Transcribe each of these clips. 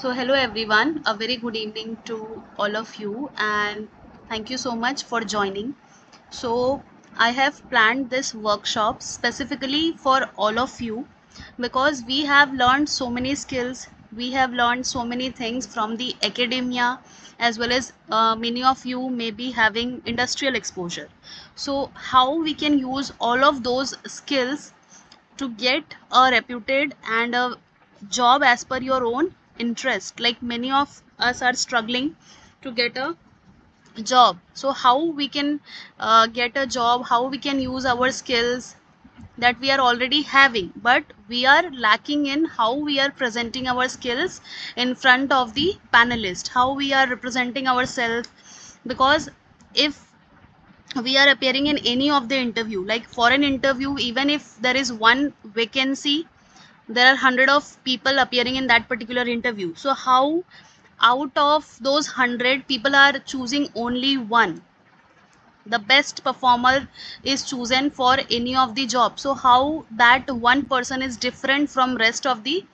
Hello everyone, a very good evening to all of you, and thank you so much for joining. I have planned this workshop specifically for all of you because we have learned so many skills, we have learned so many things from the academia, as well as many of you may be having industrial exposure. So, how we can use all of those skills to get a reputed and a job as per your own interest. Like many of us are struggling to get a job, so how we can get a job, how we can use our skills that we are already having, but we are lacking in how we are presenting our skills in front of the panelist, how we are representing ourselves. Because if we are appearing in any of the interview, like for an interview, even if there is one vacancy, there are 100 of people appearing in that particular interview. So how out of those 100 people are choosing only one, the best performer is chosen for any of the job? So how that one person is different from rest of the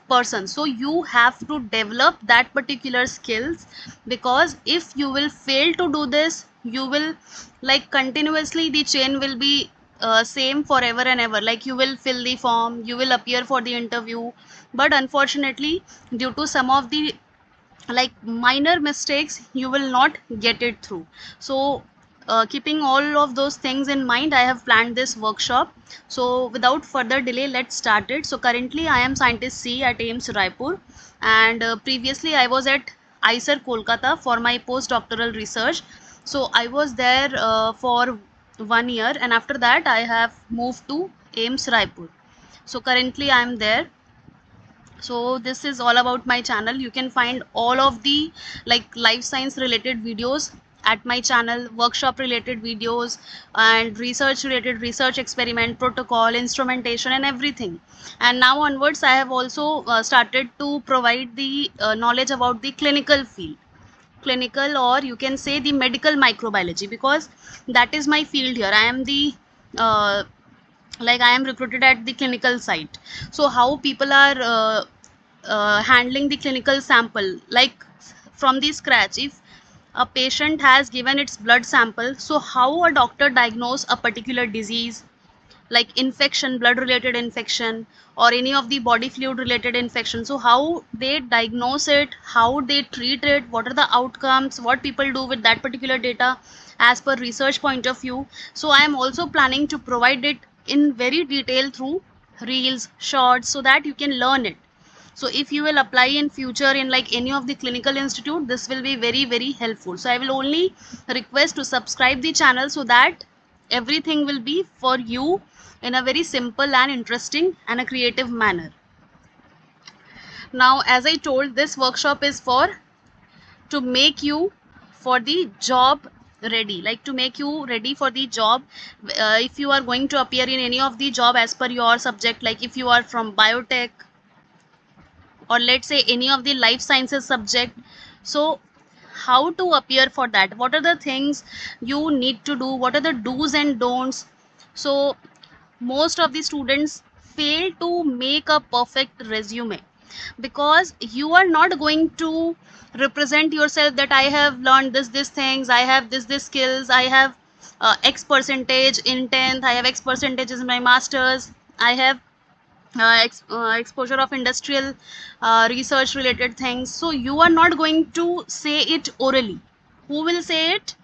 person? So you have to develop that particular skills, because if you will fail to do this, you will, like, continuously the chain will be same forever and ever. Like you will fill the form, you will appear for the interview, but unfortunately, due to some of the like minor mistakes, you will not get it through. So keeping all of those things in mind, I have planned this workshop. So without further delay, let's start it. So currently I am scientist C at AIIMS Raipur, and previously I was at ICER Kolkata for my postdoctoral research. So I was there for 1 year, and after that I have moved to AIIMS Raipur. So currently I am there. So this is all about my channel. You can find all of the like life science related videos at my channel, workshop related videos, and research related, research experiment, protocol, instrumentation, and everything. And now onwards I have also started to provide the knowledge about the clinical field, clinical, or you can say the medical microbiology, because that is my field here. I am the uh, like I am recruited at the clinical site. So how people are handling the clinical sample, like from the scratch. If a patient has given its blood sample, so how a doctor diagnose a particular disease, like infection, blood related infection, or any of the body fluid related infection. So how they diagnose it, how they treat it, what are the outcomes, what people do with that particular data as per research point of view. So I am also planning to provide it in very detail through reels, shorts, so that you can learn it. So if you will apply in future in like any of the clinical institute, this will be very very helpful. So I will only request to subscribe the channel, so that everything will be for you in a very simple and interesting and a creative manner. Now, as I told, this workshop is for to make you for the job ready, like to make you ready for the job. If you are going to appear in any of the job as per your subject, like if you are from biotech, or let's say any of the life sciences subject, so how to appear for that, what are the things you need to do, what are the do's and don'ts. So most of the students fail to make a perfect resume, because you are not going to represent yourself that I have learned this things, I have this skills, I have x percentage in 10th, I have x percentages in my masters, I have exposure of industrial research related things. So you are not going to say it orally. Who will say it?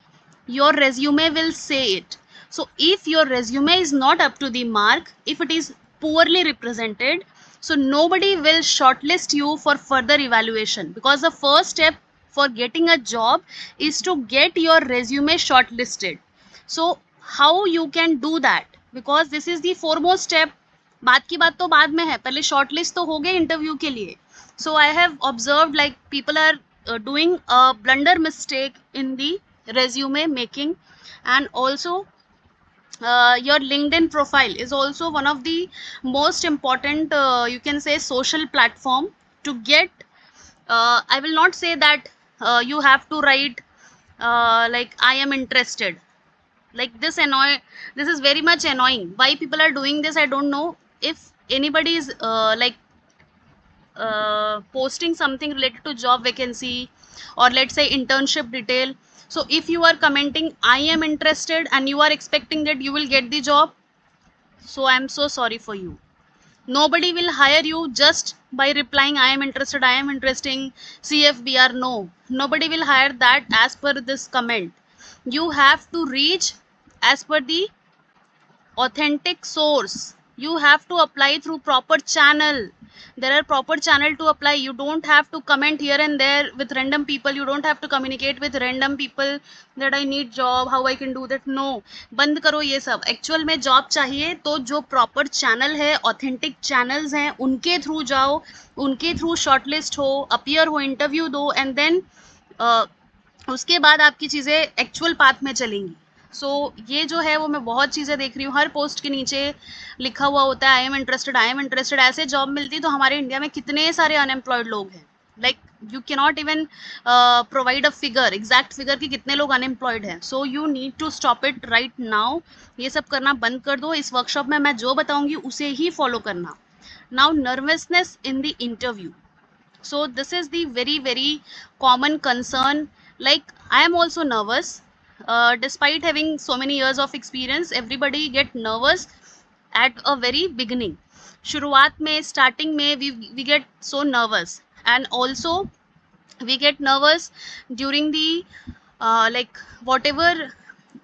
Your resume will say it. So if your resume is not up to the mark, if it is poorly represented, so nobody will shortlist you for further evaluation, because the first step for getting a job is to get your resume shortlisted. So how you can do that? Because this is the foremost step. बात की बात तो बाद में है, पहले shortlist तो हो गए इंटरव्यू के लिए. So I have observed like people are doing a blunder mistake in the resume making. And also your LinkedIn profile is also one of the most important, you can say, social platform to get. I will not say that you have to write like I am interested, like this is very much annoying. Why people are doing this, I don't know. If anybody is like posting something related to job vacancy, or let's say internship detail. So if you are commenting I am interested and you are expecting that you will get the job, so I am so sorry for you. Nobody will hire you just by replying I am interested, I am interesting, CFBR. No, nobody will hire that as per this comment. You have to reach as per the authentic source. You have to apply through proper channel. There are proper channel to apply. You don't have to comment here and there with random people. You don't have to communicate with random people that I need job, how I can do that. No, बंद करो ये सब. Actual में job चाहिए तो जो proper channel है, authentic channels हैं, उनके थ्रू जाओ, उनके थ्रू शॉर्टलिस्ट हो, अपीयर हो, इंटरव्यू दो, एंड देन उसके बाद आपकी चीज़ें एक्चुअल पाथ में चलेंगी. सो ये जो है वो मैं बहुत चीज़ें देख रही हूँ, हर पोस्ट के नीचे लिखा हुआ होता है I am interested, I am interested. ऐसे जॉब मिलती तो हमारे इंडिया में कितने सारे अनएम्प्लॉयड लोग हैं. Like you can not even provide a figure, exact figure कि कितने लोग अनएम्प्लॉयड हैं. So you need to stop it right now. ये सब करना बंद कर दो. इस वर्कशॉप में मैं जो बताऊंगी उसे ही फॉलो करना. Now nervousness in the interview. So this is the very very common concern. Like I am also nervous, despite having so many years of experience. Everybody get nervous at a very beginning. शुरुआत में, starting में we get so nervous, and also we get nervous during the like whatever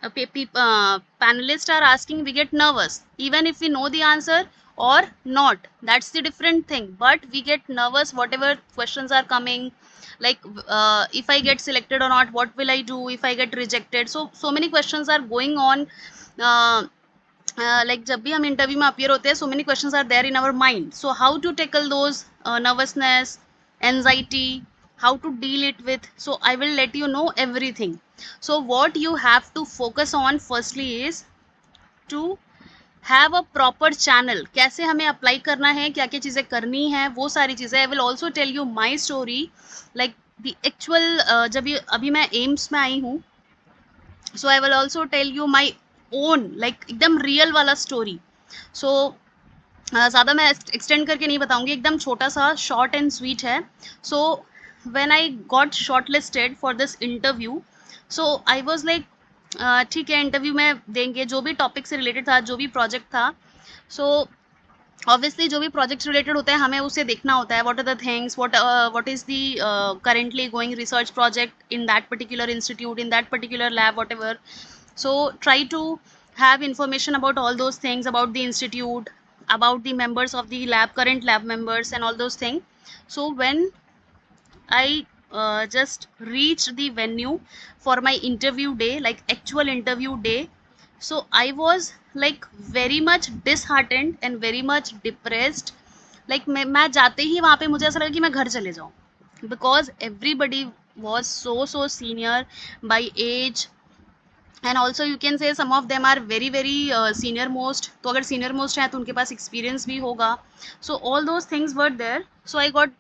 panelists are asking. We get nervous even if we know the answer or not. That's the different thing. But we get nervous whatever questions are coming. Like if I get selected or not, what will I do if I get rejected? So many questions are going on. Like जब भी हम interview में appear होते हैं, so many questions are there in our mind. So how to tackle those nervousness, anxiety, how to deal it with. So I will let you know everything. So what you have to focus on firstly is to have a proper channel. कैसे हमें apply करना है, क्या क्या चीज़ें करनी है, वो सारी चीज़ें. I will also tell you my story. Like the actual जब अभी मैं एम्स में आई हूँ, so I will also tell you my own like एकदम रियल वाला स्टोरी. सो ज़्यादा मैं एक्सटेंड करके नहीं बताऊंगी, एकदम छोटा सा शॉर्ट एंड स्वीट है. So when I got short listed for this interview, so I was like ठीक है इंटरव्यू में देंगे, जो भी टॉपिक से रिलेटेड था, जो भी प्रोजेक्ट था. सो ऑब्वियसली जो भी प्रोजेक्ट रिलेटेड होता है हमें उसे देखना होता है. What are the things, what is the currently going research project in that particular institute, in that particular lab, whatever. So try to have information about all those things, about the institute, about the members of the lab, current lab members, and all those things. So when I just reached the venue for my interview day, like actual interview day, so I was like very much disheartened and very much depressed. like मैं जाते ही वहाँ पे मुझे ऐसा लगा कि मैं घर चले जाऊँ, because everybody was so senior by age, and also you can say some of them are very very senior most. तो अगर सीनियर मोस्ट हैं तो उनके पास एक्सपीरियंस भी होगा. So all those things were there. So I got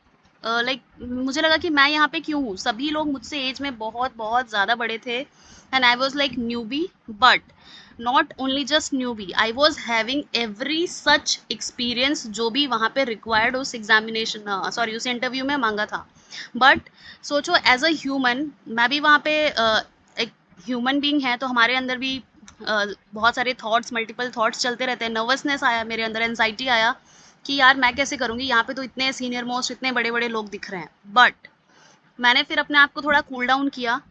like मुझे लगा कि मैं यहाँ पे क्यों हूँ. सभी लोग मुझसे एज में बहुत बहुत ज़्यादा बड़े थे, and I was like newbie. But not only just newbie, I was having every such experience जो भी वहाँ पे रिक्वायर्ड उस एग्जामिनेशन सॉरी उस इंटरव्यू में मांगा था. बट सोचो एज अ ह्यूमन, मैं भी वहाँ पे एक ह्यूमन बीइंग है, तो हमारे अंदर भी बहुत सारे थॉट्स, मल्टीपल थॉट्स चलते रहते हैं. नर्वसनेस आया मेरे अंदर, एनजाइटी आया कि यार मैं कैसे करूँगी, यहाँ पे तो इतने सीनियर मोस्ट, इतने बड़े बड़े लोग दिख रहे हैं. बट मैंने फिर अपने आप को थोड़ा कूल डाउन किया.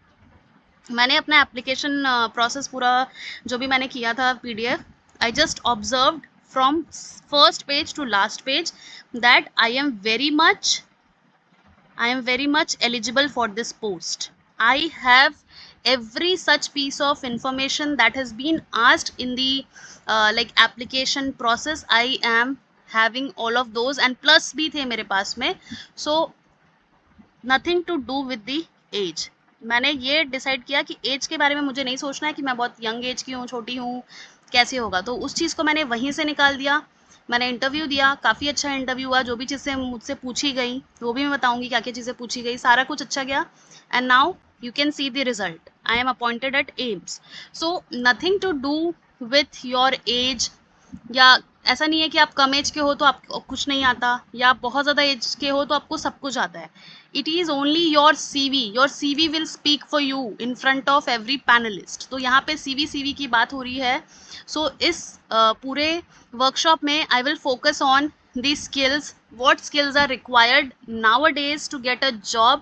मैंने अपना एप्लीकेशन प्रोसेस पूरा जो भी मैंने किया था PDF, I just observed from first page to last page that I am very much eligible for this post. I have every such piece of information that has been asked in the like application process. I am having all of those, and plus भी थे मेरे पास में. So nothing to do with the age. मैंने ये decide किया कि as के बारे में मुझे नहीं सोचना है कि मैं बहुत यंग एज की हूँ, छोटी हूँ, कैसे होगा. तो उस चीज़ को मैंने वहीं से निकाल दिया. मैंने इंटरव्यू दिया, काफ़ी अच्छा इंटरव्यू हुआ. जो भी चीज़ें मुझसे पूछी गई वो भी मैं बताऊंगी, क्या क्या चीज़ें पूछी गई, सारा कुछ अच्छा गया. And now you can see the result. I am appointed at AIIMS. So nothing to do with your age या ऐसा नहीं है कि आप कम एज के हो तो आपको कुछ नहीं आता, या आप बहुत ज़्यादा एज के हो तो आपको सब कुछ आता है. It is only your CV will speak for you in front of every panelist. तो यहाँ पे सीवी की बात हो रही है. सो इस पूरे वर्कशॉप में I will focus on the skills, what skills are required nowadays to get a job,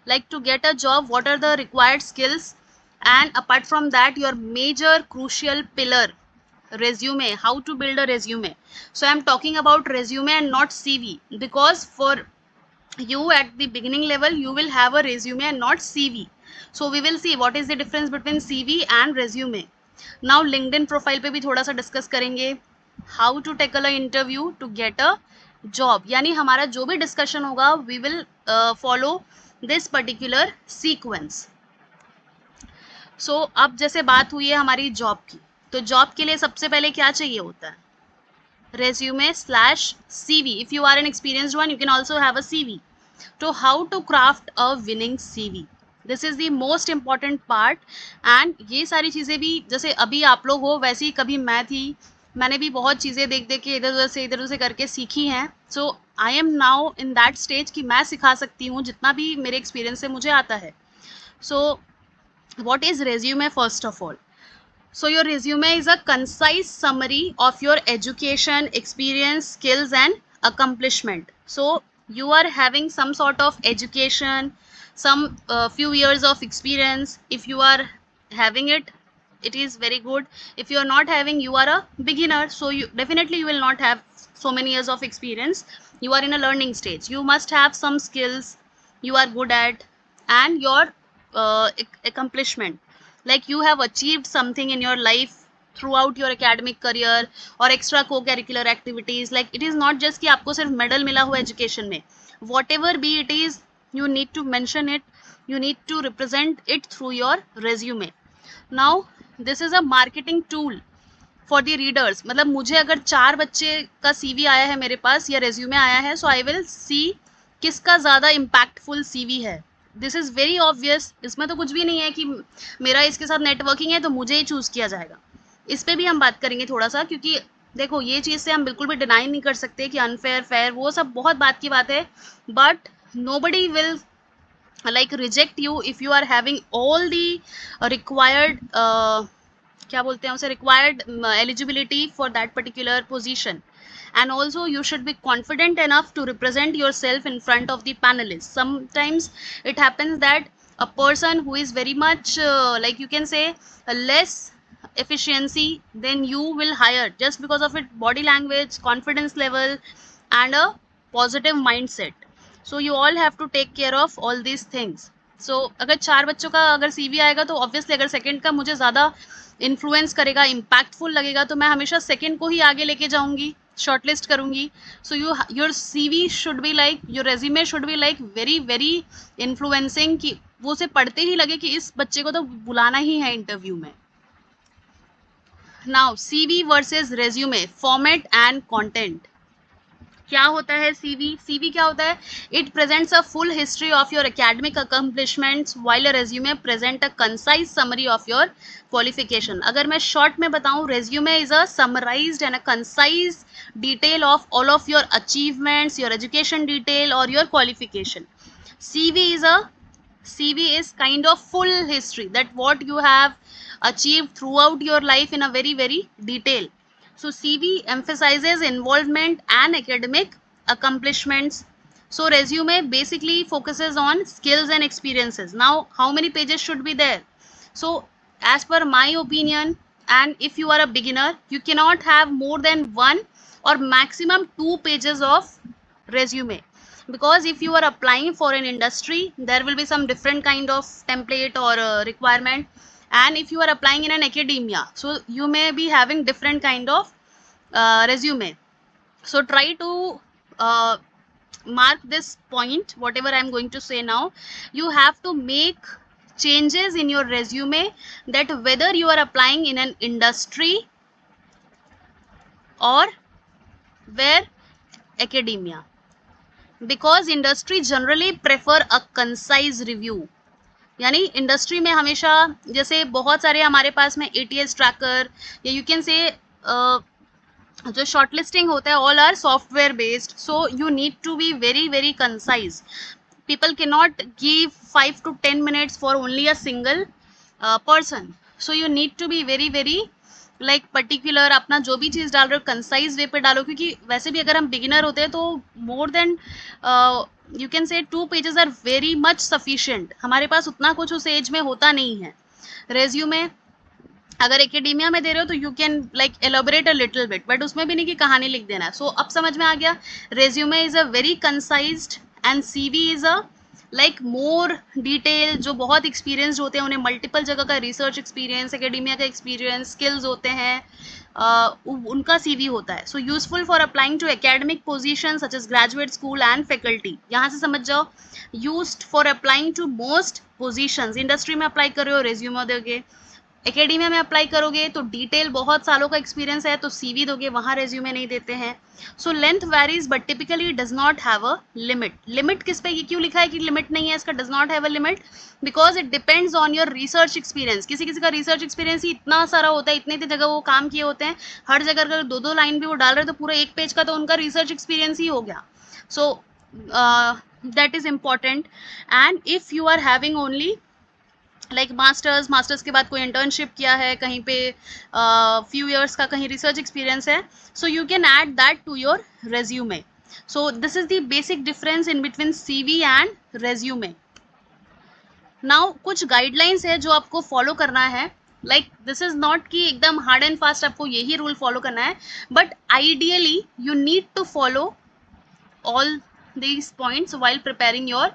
like to get a job, what are the required skills, and apart from that your major crucial pillar, resume, how to build a resume. So I am talking about resume and not CV, because for you at the beginning level you will have a resume and not CV. So we will see what is the difference between CV and resume. Now LinkedIn profile पे भी थोड़ा सा discuss करेंगे, how to tackle a interview to get a job. यानी हमारा जो भी discussion होगा we will follow this particular sequence. सो अब जैसे बात हुई है हमारी जॉब की, तो जॉब के लिए सबसे पहले क्या चाहिए होता है? Resume slash CV. If you are an experienced one you can also have a CV. तो how to craft a winning CV, this is the most important part. And ये सारी चीज़ें भी जैसे अभी आप लोग हो वैसे ही कभी मैं थी, मैंने भी बहुत चीज़ें देख देख के इधर उधर से करके सीखी हैं. So I am now in that stage कि मैं सिखा सकती हूँ जितना भी मेरे एक्सपीरियंस से मुझे आता है. सो what is resume first of all? So your resume is a concise summary of your education, experience, skills and accomplishment. So you are having some sort of education, some few years of experience. If you are having it, it is very good. If you are not having, you are a beginner, so you definitely you will not have so many years of experience. You are in a learning stage. You must have some skills you are good at, and your accomplishment, like you have achieved something in your life throughout your academic career or extra co-curricular activities. Like it is not just कि आपको सिर्फ medal मिला हुआ education में, whatever be it is, you need to mention it, you need to represent it through your resume. Now this is a marketing tool for the readers. मतलब मुझे अगर 4 बच्चे का CV आया है मेरे पास या resume आया है, so I will see किसका ज़्यादा impactful CV है. दिस इज़ वेरी ऑब्वियस, इसमें तो कुछ भी नहीं है कि मेरा इसके साथ नेटवर्किंग है तो मुझे ही चूज़ किया जाएगा. इस पर भी हम बात करेंगे थोड़ा सा, क्योंकि देखो ये चीज़ से हम बिल्कुल भी डिनाई नहीं कर सकते कि अनफेयर फेयर वो सब बहुत बात की बात है, but nobody will like reject you if you are having all the required क्या बोलते हैं उसे, required eligibility for that particular position. And also you should be confident enough to represent yourself in front of the panelists. Sometimes it happens that a person who is very much like you can say less efficiency then you will hire just because of it body language, confidence level and a positive mindset. So you all have to take care of all these things. So अगर 4 बच्चों का अगर CV आएगा तो obviously अगर second का मुझे ज़्यादा इन्फ्लुएंस करेगा, इम्पैक्टफुल लगेगा, तो मैं हमेशा सेकंड को ही आगे लेके जाऊंगी, शॉर्टलिस्ट करूंगी. So your CV should be like, your resume should be like very very influencing, कि वो उसे पढ़ते ही लगे कि इस बच्चे को तो बुलाना ही है इंटरव्यू में. Now CV versus resume, format and content. क्या होता है CV क्या होता है? It presents a full history of your academic accomplishments while a resume present a concise summary of your qualification. अगर मैं शॉर्ट में बताऊं, resume is a summarized and a concise detail of all of your achievements, your education detail और your qualification. CV is kind of full history that what you have achieved throughout your life in a very very detail. So CV emphasizes involvement and academic accomplishments. So resume basically focuses on skills and experiences. Now how many pages should be there? So as per my opinion, and if you are a beginner, you cannot have more than 1 or maximum 2 pages of resume, because if you are applying for an industry there will be some different kind of template or requirement, and if you are applying in an academia so you may be having different kind of resume. So try to uh, mark this point, whatever I am going to say now. You have to make changes in your resume that whether you are applying in an industry or where academia, because industry generally prefer a concise review. यानी industry में हमेशा जैसे बहुत सारे हमारे पास में ATS tracker या यू कैन से जो शॉर्टलिस्टिंग होता है all are software based, so you need to be very very concise. People cannot give 5 to 10 minutes for only a single person. So you need to be very very like particular. अपना जो भी चीज़ डाल रहे हो concise वे पे डालो, क्योंकि वैसे भी अगर हम बिगिनर होते हैं तो more than you can say 2 pages are very much sufficient. हमारे पास उतना कुछ उस एज में होता नहीं है. रेज्यूमे अगर एकेडेमिया में दे रहे हो तो you can like elaborate a little bit, but उसमें भी नहीं कि कहानी लिख देना है. सो अब समझ में आ गया. Resume is a very concised and CV is a like more detail. जो बहुत एक्सपीरियंस्ड होते हैं उन्हें मल्टीपल जगह का रिसर्च एक्सपीरियंस, एकेडेमिया का एक्सपीरियंस, स्किल्स होते हैं, उनका सीवी होता है. So useful for applying to academic position such as graduate school and faculty. यहाँ से समझ जाओ. Used for applying to most positions. Industry में अप्लाई कर रहे हो रेज्यूमे दोगे, एकेडेमिया में अप्लाई करोगे तो डिटेल बहुत सालों का एक्सपीरियंस है तो सीवी दोगे, वहाँ रेज्यूमे नहीं देते हैं. So length varies but typically does not have a limit. Limit किस पे, ये क्यों लिखा है कि लिमिट नहीं है इसका, does not have a limit, because it depends on your research experience. किसी किसी का रिसर्च एक्सपीरियंस ही इतना सारा होता है, इतनी इतनी जगह वो काम किए होते हैं, हर जगह अगर 2-2 लाइन भी वो डाल रहे हैं तो पूरा 1 पेज का तो उनका रिसर्च एक्सपीरियंस ही हो गया. So that is important. And if you are having only like masters के बाद कोई इंटर्नशिप किया है कहीं पे, फ्यू ईयर्स का कहीं रिसर्च एक्सपीरियंस है, so you can add that to your resume. So this is the basic difference in between CV and resume. Now कुछ गाइडलाइंस है जो आपको फॉलो करना है. लाइक दिस इज नॉट कि एकदम हार्ड एंड फास्ट आपको यही रूल फॉलो करना है, but ideally you need to follow all these points while preparing your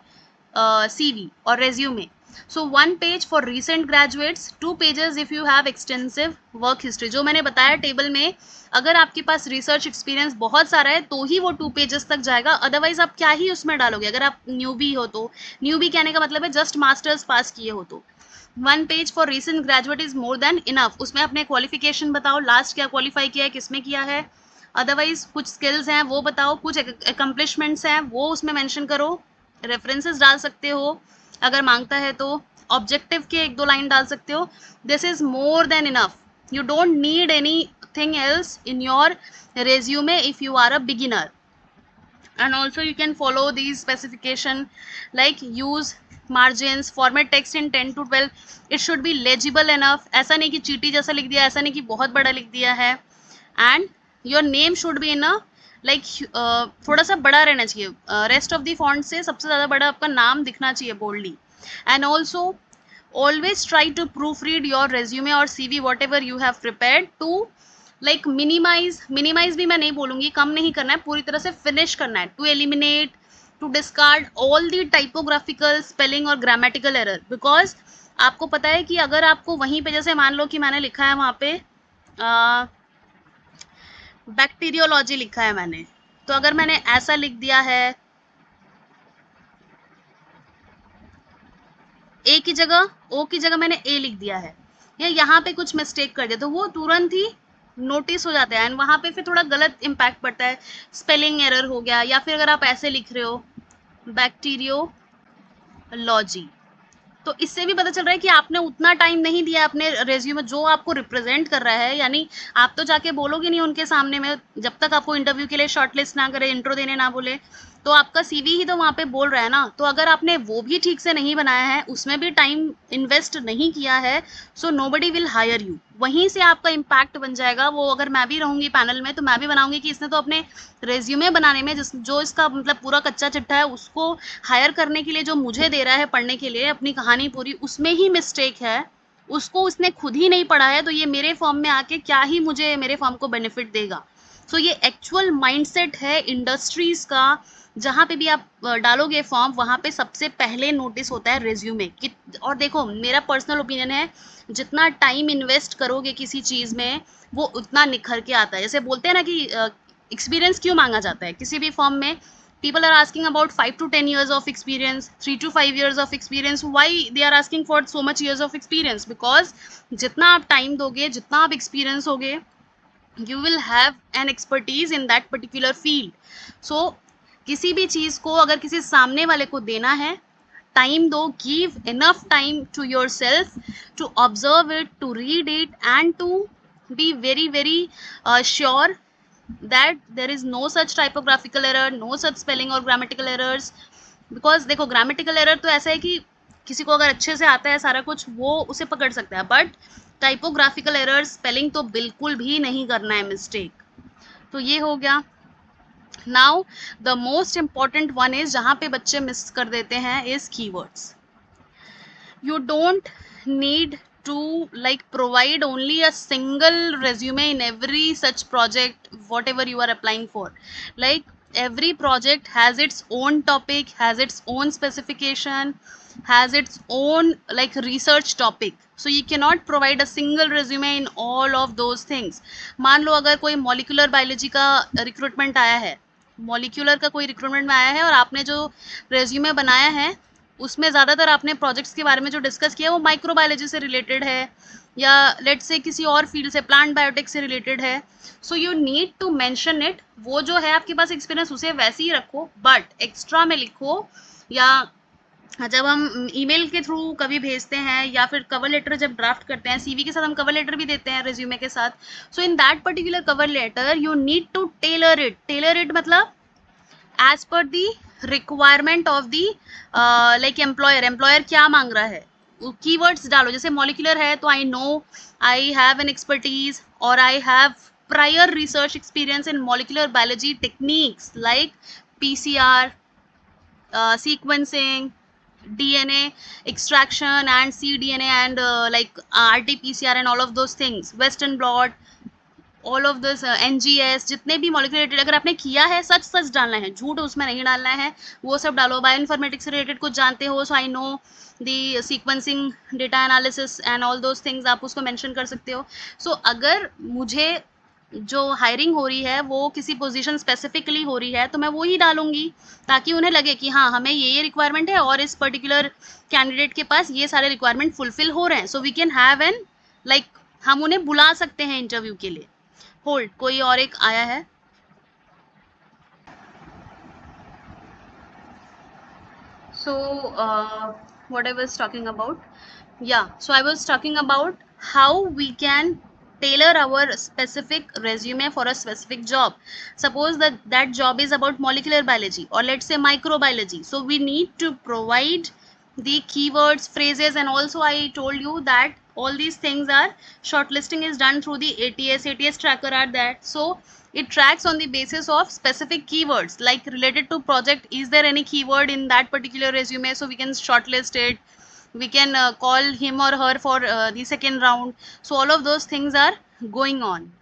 CV or resume. So 1 page for recent graduates, 2 pages if you have extensive work history. जो मैंने बताया table में, अगर आपके पास रिसर्च एक्सपीरियंस बहुत सारा है तो ही वो 2 पेजेस तक जाएगा, अदरवाइज आप क्या ही उसमें डालोगे. अगर आप न्यूबी हो तो, न्यूबी कहने का मतलब है जस्ट मास्टर्स पास किए हो तो 1 page for recent graduate is more than enough. उसमें अपने क्वालिफिकेशन बताओ, लास्ट क्या क्वालिफाई किया है, किसमें किया है, अदरवाइज कुछ स्किल्स हैं वो बताओ, कुछ अकम्पलिशमेंट्स हैं वो उसमें मेंशन करो, रेफरेंसेस डाल सकते हो अगर मांगता है तो, ऑब्जेक्टिव के 1-2 लाइन डाल सकते हो. This is more than enough. You don't need anything else in your resume if you are a beginner. And also you can follow these specification like use margins, format text in 10 to 12. it should be legible enough. ऐसा नहीं कि चीटी जैसा लिख दिया, ऐसा नहीं कि बहुत बड़ा लिख दिया है. and your name should be in a like थोड़ा सा बड़ा रहना चाहिए, रेस्ट ऑफ द फॉन्ट से सबसे ज़्यादा बड़ा आपका नाम दिखना चाहिए boldly. And also always try to proofread your resume or CV whatever you have prepared to like minimize भी मैं नहीं बोलूँगी, कम नहीं करना है, पूरी तरह से फिनिश करना है. to eliminate, to discard all the typographical, spelling और grammatical error. because आपको पता है कि अगर आपको वहीं पे, जैसे मान लो कि मैंने लिखा है वहाँ पे बैक्टीरियोलॉजी लिखा है मैंने, तो अगर मैंने ऐसा लिख दिया है ए की जगह, ओ की जगह मैंने ए लिख दिया है, या यहाँ पे कुछ मिस्टेक कर दिया, तो वो तुरंत ही नोटिस हो जाता है एंड वहाँ पे फिर थोड़ा गलत इम्पैक्ट पड़ता है, स्पेलिंग एरर हो गया. या फिर अगर आप ऐसे लिख रहे हो बैक्टीरियोलॉजी, तो इससे भी पता चल रहा है कि आपने उतना टाइम नहीं दिया अपने रेज्यूमे जो आपको रिप्रेजेंट कर रहा है. यानी आप तो जाके बोलोगे नहीं उनके सामने में, जब तक आपको इंटरव्यू के लिए शॉर्टलिस्ट ना करे, इंट्रो देने ना बोले, तो आपका सीवी ही तो वहाँ पे बोल रहा है ना. तो अगर आपने वो भी ठीक से नहीं बनाया है, उसमें भी टाइम इन्वेस्ट नहीं किया है, so nobody will hire you. वहीं से आपका इम्पैक्ट बन जाएगा. वो अगर मैं भी रहूँगी पैनल में तो मैं भी बनाऊंगी कि इसने तो अपने रेज्यूमे बनाने में जो इसका मतलब पूरा कच्चा चिट्ठा है उसको हायर करने के लिए जो मुझे दे रहा है पढ़ने के लिए अपनी कहानी पूरी, उसमें ही मिस्टेक है, उसको उसने खुद ही नहीं पढ़ा है, तो ये मेरे फॉर्म में आके क्या ही मुझे मेरे फॉर्म को बेनिफिट देगा. सो ये एक्चुअल माइंडसेट है इंडस्ट्रीज का. जहाँ पे भी आप डालोगे फॉर्म, वहाँ पे सबसे पहले नोटिस होता है रेज्यूमे. और देखो मेरा पर्सनल ओपिनियन है, जितना टाइम इन्वेस्ट करोगे किसी चीज़ में वो उतना निखर के आता है. जैसे बोलते हैं ना कि एक्सपीरियंस क्यों मांगा जाता है किसी भी फॉर्म में. people are asking about 5 to 10 years of experience, 3 to 5 years of experience. why they are asking for so much years of experience? because जितना आप टाइम दोगे, जितना आप एक्सपीरियंस होगे, you will have an expertise in that particular field. so किसी भी चीज़ को अगर किसी सामने वाले को देना है, टाइम दो, give enough time to yourself to observe it, to read it and to be very very sure that there is no such typographical error, no such spelling or grammatical errors. Because देखो grammatical error तो ऐसा है कि किसी को अगर अच्छे से आता है सारा कुछ वो उसे पकड़ सकता है, बट टाइपोग्राफिकल एरर, स्पेलिंग तो बिल्कुल भी नहीं करना है मिस्टेक। तो ये हो गया। Now the most important one is जहाँ पे बच्चे मिस कर देते हैं is keywords. you don't need to like provide only a single resume in every such project whatever you are applying for. Like every project has its own topic, has its own specification, has its own like research topic, so you cannot provide a single resume in all of those things. मान लो अगर कोई molecular biology का recruitment आया है, molecular का कोई recruitment में आया है और आपने जो रेज्यूमे बनाया है उसमें ज़्यादातर आपने प्रोजेक्ट्स के बारे में जो डिस्कस किया वो माइक्रोबायोलॉजी से रिलेटेड है या लेट से किसी और फील्ड से, प्लांट बायोटेक से रिलेटेड है, so you need to mention it. वो जो है आपके पास एक्सपीरियंस उसे वैसे ही रखो, बट एक्स्ट्रा में लिखो, या जब हम ईमेल के थ्रू कभी भेजते हैं या फिर कवर लेटर जब ड्राफ्ट करते हैं, सीवी के साथ हम कवर लेटर भी देते हैं रेज्यूमे के साथ, so in that particular cover letter you need to tailor it. Tailor it मतलब as per the requirement of the like employer क्या मांग रहा है, कीवर्ड्स डालो। जैसे मॉलिक्यूलर है तो I know I have an expertise और I have prior research experience in molecular biology techniques like PCR, sequencing, DNA extraction and cDNA and like RT-PCR and all of those things, Western blot, all of this NGS, जितने भी molecular related अगर आपने किया है सच सच डालना है, झूठ उसमें नहीं डालना है, वो सब डालो। बायो इन्फॉर्मेटिक्स से रिलेटेड कुछ जानते हो, so I know the sequencing, data analysis and all those things, आप उसको मेंशन कर सकते हो। सो अगर मुझे जो हायरिंग हो रही है वो किसी पोजीशन स्पेसिफिकली हो रही है तो मैं वो ही डालूंगी ताकि उन्हें लगे कि हाँ हमें ये रिक्वायरमेंट है और इस पर्टिकुलर कैंडिडेट के पास ये सारे रिक्वायरमेंट फुलफिल हो रहे हैं, so we can have an like हम उन्हें बुला सकते हैं इंटरव्यू के लिए। होल्ड, कोई और एक आया है। So what I was talking about, yeah, so I was talking about how we can tailor our specific resume for a specific job. Suppose that job is about molecular biology or let's say microbiology, so we need to provide the keywords, phrases, and also I told you that all these things are shortlisting is done through the ATS tracker are that, so it tracks on the basis of specific keywords like related to project. Is there any keyword in that particular resume, so we can shortlist it, we can call him or her for the second round. So all of those things are going on.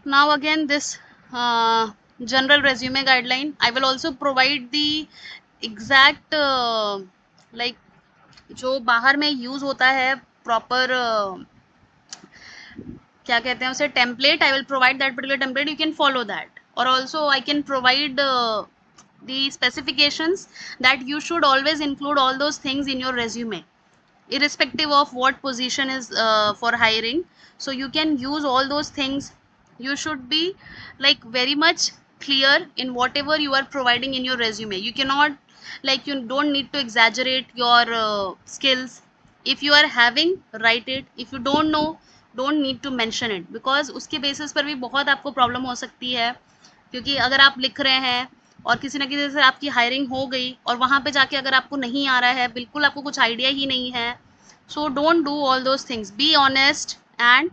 Now again this general resume guideline, I will also provide the exact like जो बाहर में use होता है proper क्या कहते हैं उसे, template, I will provide that particular template, you can follow that, और also I can provide the specifications that you should always include all those things in your resume irrespective of what position is for hiring, so you can use all those things. You should be like very much clear in whatever you are providing in your resume. You cannot like, you don't need to exaggerate your skills. If you are having, write it. If you don't know, don't need to mention it, because उसके basis पर भी बहुत आपको problem हो सकती है, क्योंकि अगर आप लिख रहे हैं और किसी न किसी से आपकी हायरिंग हो गई और वहाँ पे जाके अगर आपको नहीं आ रहा है, बिल्कुल आपको कुछ आइडिया ही नहीं है, so don't do all those things. Be honest and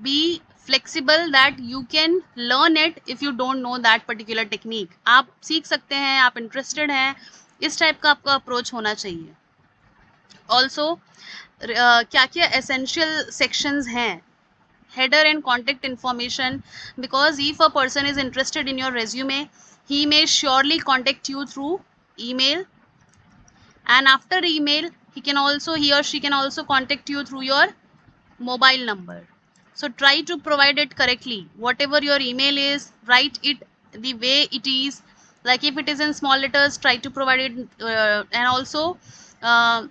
be flexible that you can learn it if you don't know that particular technique. आप सीख सकते हैं, आप interested हैं, इस टाइप का आपका अप्रोच होना चाहिए। ऑल्सो क्या क्या एसेंशियल सेक्शंस हैं, header and contact information, because if a person is interested in your resume, he may surely contact you through email, and after email he or she can also contact you through your mobile number. So try to provide it correctly. Whatever your email is, write it the way it is. Like if it is in small letters, try to provide it and also uh,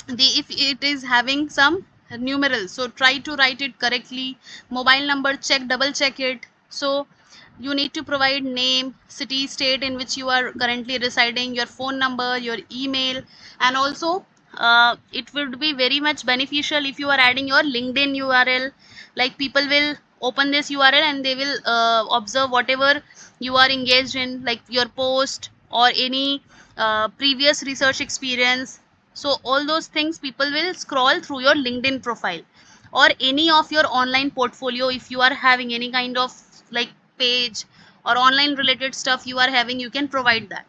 if it is having some numerals, so try to write it correctly. Mobile number, double check it. So you need to provide name, city, state in which you are currently residing, your phone number, your email, and also it would be very much beneficial if you are adding your LinkedIn URL. Like people will open this URL and they will observe whatever you are engaged in, like your post or any previous research experience. So all those things people will scroll through your LinkedIn profile or any of your online portfolio. If you are having any kind of like page or online related stuff you are having, you can provide that.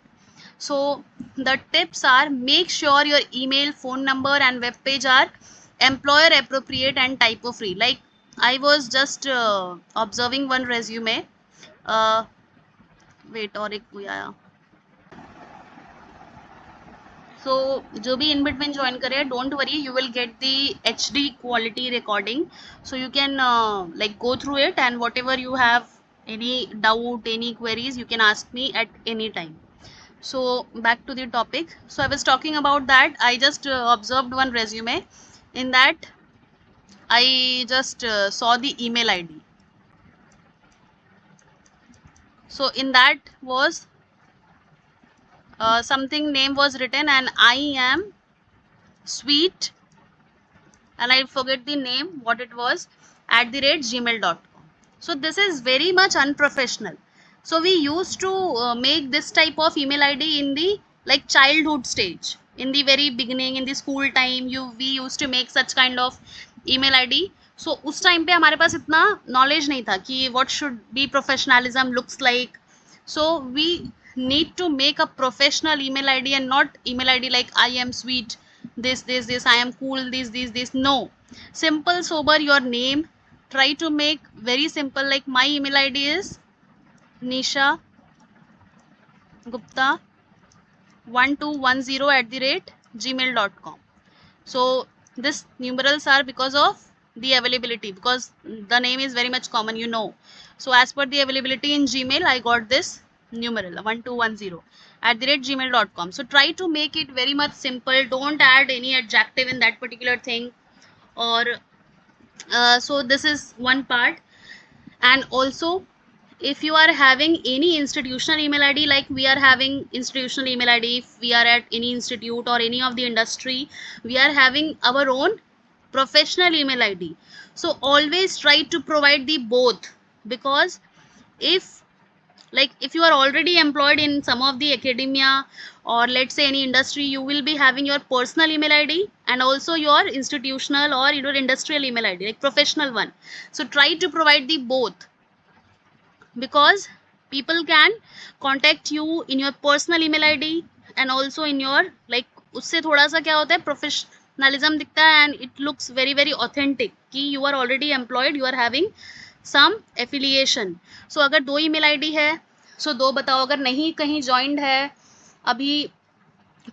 So the tips are, make sure your email, phone number and web page are employer appropriate and typo free. Like I was just observing one resume. uh, wait, और एक कोई आया. So जो भी in between join करे, don't worry, you will get the HD quality recording, so you can like go through it, and whatever you have any doubt, any queries, you can ask me at any time. So back to the topic. So I was talking about that I just observed one resume. In that I just saw the email ID. So in that was something name was written, and I am sweet, and I forget the name what it was, @gmail.com. So this is very much unprofessional. So we used to make this type of email ID in the like childhood stage, in the very beginning, in the school time. We used to make such kind of email ID. So उस time पे हमारे पास इतना knowledge नहीं था कि what should be professionalism looks like. So we need to make a professional email ID and not email ID like I am sweet, this, I am cool, this. No, simple, sober, your name. Try to make very simple, like my email ID is Nisha Gupta 1210 @gmail.com. So this numerals are because of the availability, because the name is very much common, you know. So as per the availability in Gmail, I got this numeral 1210 @gmail.com. So try to make it very much simple. Don't add any adjective in that particular thing, or so this is one part. And also, if you are having any institutional email ID, like we are having institutional email ID, if we are at any institute or any of the industry, we are having our own professional email ID. So always try to provide the both, because if if you are already employed in some of the academia or let's say any industry, you will be having your personal email ID and also your institutional or your industrial email ID, like professional one. So try to provide the both, because people can contact you in your personal email ID and also in your like उससे थोड़ा सा क्या होता है, professionalism दिखता है and it looks very very authentic कि you are already employed, you are having some affiliation. So अगर दो email ID है, so दो बताओ. अगर नहीं कहीं joined है, अभी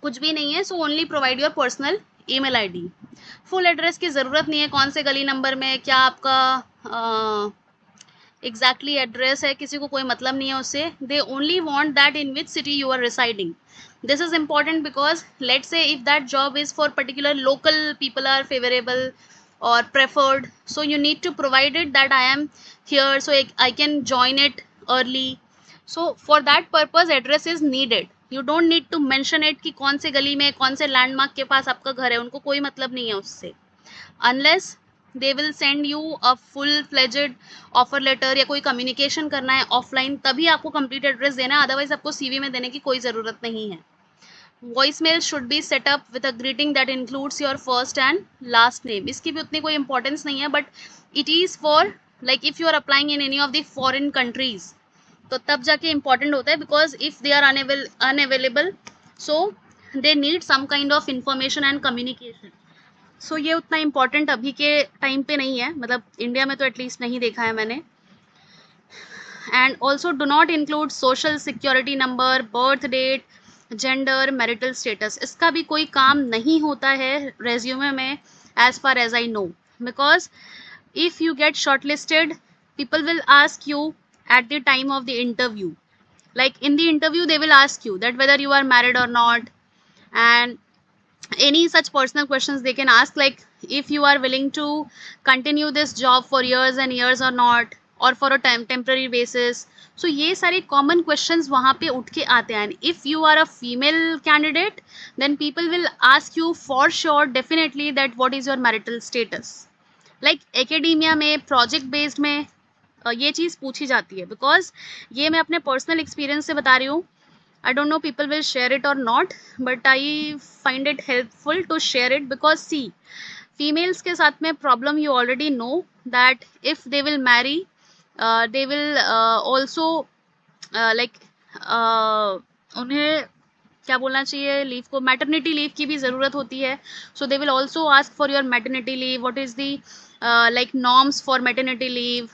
कुछ भी नहीं है, so only provide your personal email ID. full address की ज़रूरत नहीं है, कौन से गली नंबर में, क्या आपका एग्जैक्टली एड्रेस है, किसी को कोई मतलब नहीं है उससे. They only want that in which city you are residing. This is important because let's say if that job is for particular local people are favorable or preferred, so you need to provide it that I am here, so I can join it early. So for that purpose address is needed. You don't need to mention it कि कौन से गली में कौन से landmark के पास आपका घर है, उनको कोई मतलब नहीं है उससे. Unless they will send you a full fledged offer letter या कोई कम्युनिकेशन करना है ऑफलाइन, तभी आपको कंप्लीट एड्रेस देना है, अदरवाइज आपको सीवी में देने की कोई ज़रूरत नहीं है. Voice mail should be setup with a greeting that includes your first and last name. इसकी भी उतनी कोई इंपॉर्टेंस नहीं है, but it is for like if you are applying in any of the foreign countries, तो तब जाके important होता है, because if they are unavailable, so they need some kind of information and communication. So ये उतना important अभी के time पे नहीं है, मतलब इंडिया में तो एटलीस्ट नहीं देखा है मैंने. And also do not include social security number, birth date, gender, marital status. इसका भी कोई काम नहीं होता है रेज्यूमे में, as far as I know, because if you get shortlisted, people will ask you at the time of the interview, like in the interview they will ask you that whether you are married or not, and any such personal questions they can ask, like if you are willing to continue this job for years and years or not, or for a temporary basis. So ये सारे common questions वहाँ पे उठ के आते हैं. And if you are a female candidate, then people will ask you for sure definitely that what is your marital status. like academia में, project based में, ये चीज़ पूछी जाती है, बिकॉज ये मैं अपने पर्सनल एक्सपीरियंस से बता रही हूँ. I don't know people will share it or not, but I find it helpful to share it because see, females के साथ में problem you already know that if they will marry, they will also like उन्हें क्या बोलना चाहिए, leave को maternity leave की भी ज़रूरत होती है. So they will also ask for your maternity leave, what is the like norms for maternity leave,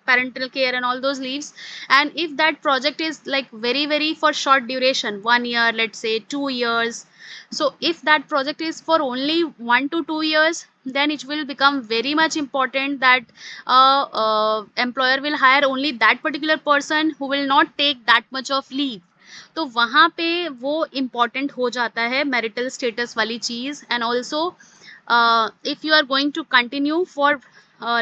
parental care and all those leaves. And if that project is like very for short duration, 1 year, let's say 2 years, so if that project is for only 1 to 2 years, then it will become very much important that employer will hire only that particular person who will not take that much of leave. तो वहाँ पे वो important हो जाता है marital status वाली चीज़. And also if you are going to continue for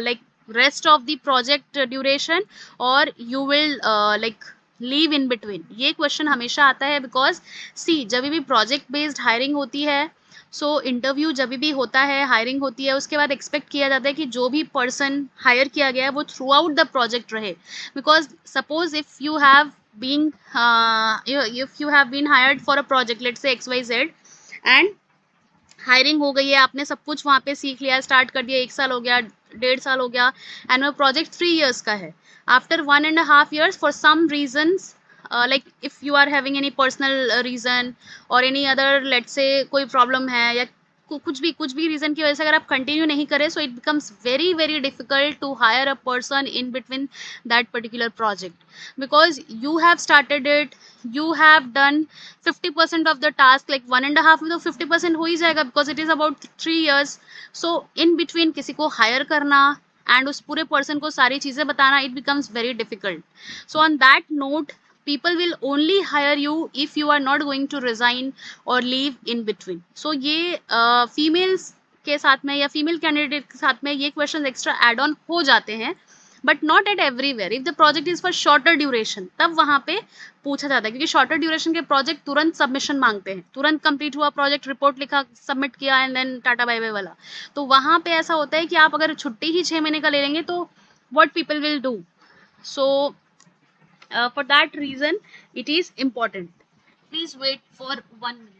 like rest of the project duration, or you will like leave in between. ये क्वेश्चन हमेशा आता है बिकॉज सी जब भी प्रोजेक्ट बेस्ड हायरिंग होती है, सो इंटरव्यू जब भी होता है, हायरिंग होती है, उसके बाद एक्सपेक्ट किया जाता है कि जो भी पर्सन हायर किया गया है वो थ्रू आउट द प्रोजेक्ट रहे. Because suppose if you have been if you have been hired for a project, let's say XYZ, and hiring हो गई है, आपने सब कुछ वहाँ पे सीख लिया, स्टार्ट कर दिया, 1 साल हो गया, 1.5 साल हो गया, एंड वो प्रोजेक्ट 3 years का है. After 1.5 years for some reasons, like if you are having any personal reason और एनी अदर, लेट्स से कोई प्रॉब्लम है या कुछ भी रीज़न की वजह से अगर आप कंटिन्यू नहीं करें, so it becomes very difficult to hire a person in between that particular project. Because you have started it, you have done 50% of the task, like 1.5 में तो 50% हो ही जाएगा because it is about 3 years. So in between किसी को higher करना and उस पूरे पर्सन को सारी चीज़ें बताना, it becomes very difficult. So on that note, people will only hire you if you are not going to resign or leave in between. So ये females के साथ में या फीमेल कैंडिडेट के साथ में ये क्वेश्चन एक्स्ट्रा एड ऑन हो जाते हैं, but not at everywhere. If the project is for shorter duration, तब वहाँ पे पूछा जाता है, क्योंकि शॉर्टर ड्यूरेशन के प्रोजेक्ट तुरंत सबमिशन मांगते हैं, तुरंत कंप्लीट हुआ प्रोजेक्ट, रिपोर्ट लिखा, सबमिट किया, and then tata bye bye वाला. तो वहाँ पे ऐसा होता है कि आप अगर छुट्टी ही 6 महीने का ले लेंगे तो what people will do. So for that reason it is important. Please wait for 1 minute.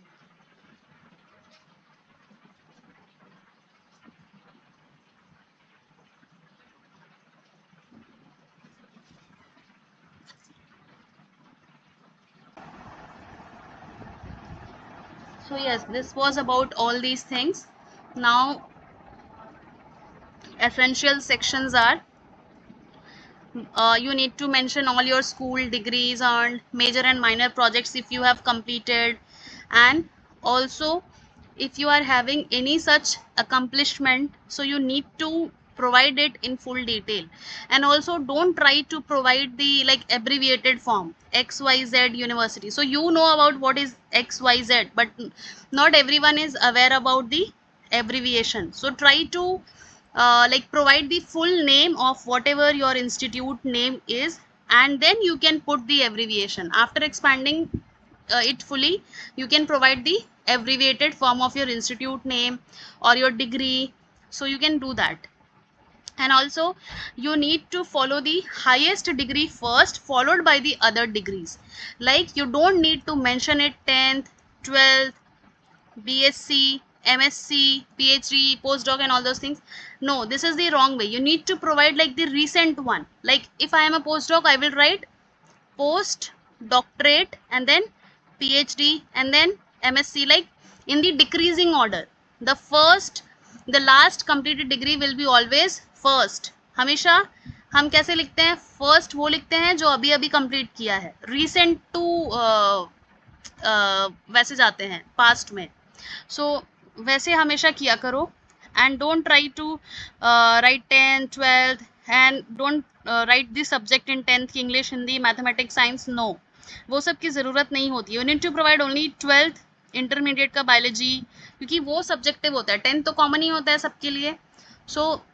So yes, this was about all these things. Now essential sections are, you need to mention all your school degrees earned, major and minor projects if you have completed, and also if you are having any such accomplishment, so you need to provide it in full detail. And also don't try to provide the like abbreviated form XYZ university. So you know about what is XYZ, but not everyone is aware about the abbreviation. So try to like provide the full name of whatever your institute name is, and then you can put the abbreviation. After expanding it fully, you can provide the abbreviated form of your institute name or your degree, so you can do that. And also you need to follow the highest degree first, followed by the other degrees. Like you don't need to mention it 10th, 12th, BSc, MSc, PhD, postdoc and all those things. No, this is the wrong way. You need to provide like the recent one. Like if I am a postdoc, I will write post doctorate and then PhD and then MSc, like in the decreasing order. The last completed degree will be always first. हमेशा हम कैसे लिखते हैं, first वो लिखते हैं जो अभी अभी कंप्लीट किया है, रिसेंट टू वैसे जाते हैं पास्ट में. सो वैसे हमेशा किया करो. And don't try to write 10th 12th and don't write this subject in 10th की English, Hindi, mathematics, science. No, वो सब की ज़रूरत नहीं होती. You need to provide only 12th, intermediate का बायोलॉजी, क्योंकि वो सब्जेक्टिव होता है. 10th तो कॉमन ही होता है सबके लिए. सो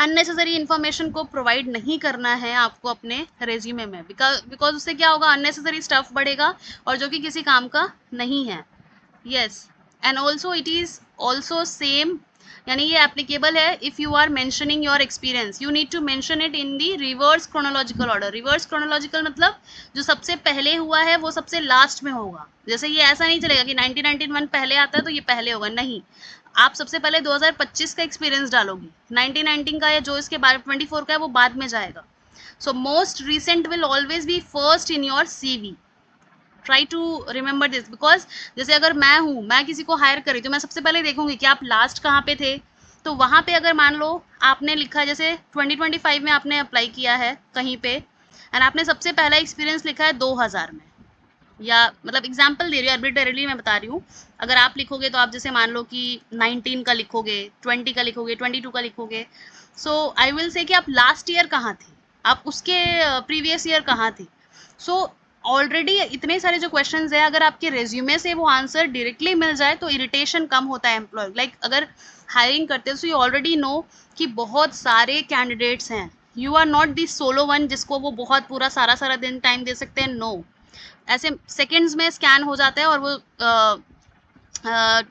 अननेसेसरी इन्फॉर्मेशन को प्रोवाइड नहीं करना है आपको अपने रेज्यूमे में, बिकॉज उससे क्या होगा, अननेसेसरी स्टफ बढ़ेगा और जो कि किसी काम का नहीं है. Yes, and also it is also same यानी ये एप्लीकेबल है if you are mentioning your experience, you need to mention it in the reverse chronological order. Reverse chronological मतलब जो सबसे पहले हुआ है वो सबसे लास्ट में होगा। जैसे ये ऐसा नहीं चलेगा कि 1991 पहले आता है तो ये पहले होगा, नहीं, आप सबसे पहले 2025 का एक्सपीरियंस डालोगी, 1919 का या जो इसके बाद 24 का है वो बाद में जाएगा। So most recent will always be first in your CV। Try to remember this, because जैसे अगर मैं हूँ, मैं किसी को हायर करी तो मैं सबसे पहले देखूंगी कि आप लास्ट कहाँ पे थे। तो वहाँ पे अगर मान लो आपने लिखा जैसे 2025 में आपने अप्लाई किया है कहीं पे एंड आपने सबसे पहला एक्सपीरियंस लिखा है 2000 में, या मतलब एग्जाम्पल दे रही हूँ, आर्बिट्रेरीली मैं बता रही हूँ। अगर आप लिखोगे तो आप जैसे मान लो कि 19 का लिखोगे, 20 का लिखोगे, 22 का लिखोगे, सो आई विल से कि आप लास्ट ईयर कहाँ थे, आप उसके प्रीवियस ईयर कहाँ थे। सो ऑलरेडी इतने सारे जो क्वेश्चंस है, अगर आपके रेज्यूमे से वो आंसर डायरेक्टली मिल जाए तो इरिटेशन कम होता है एम्प्लॉय। लाइक अगर हायरिंग करते हैं तो यू ऑलरेडी नो कि बहुत सारे कैंडिडेट्स हैं, you are not the solo one जिसको वो बहुत पूरा सारा सारा दिन टाइम दे सकते हैं। नो, ऐसे सेकेंड्स में स्कैन हो जाता है और वो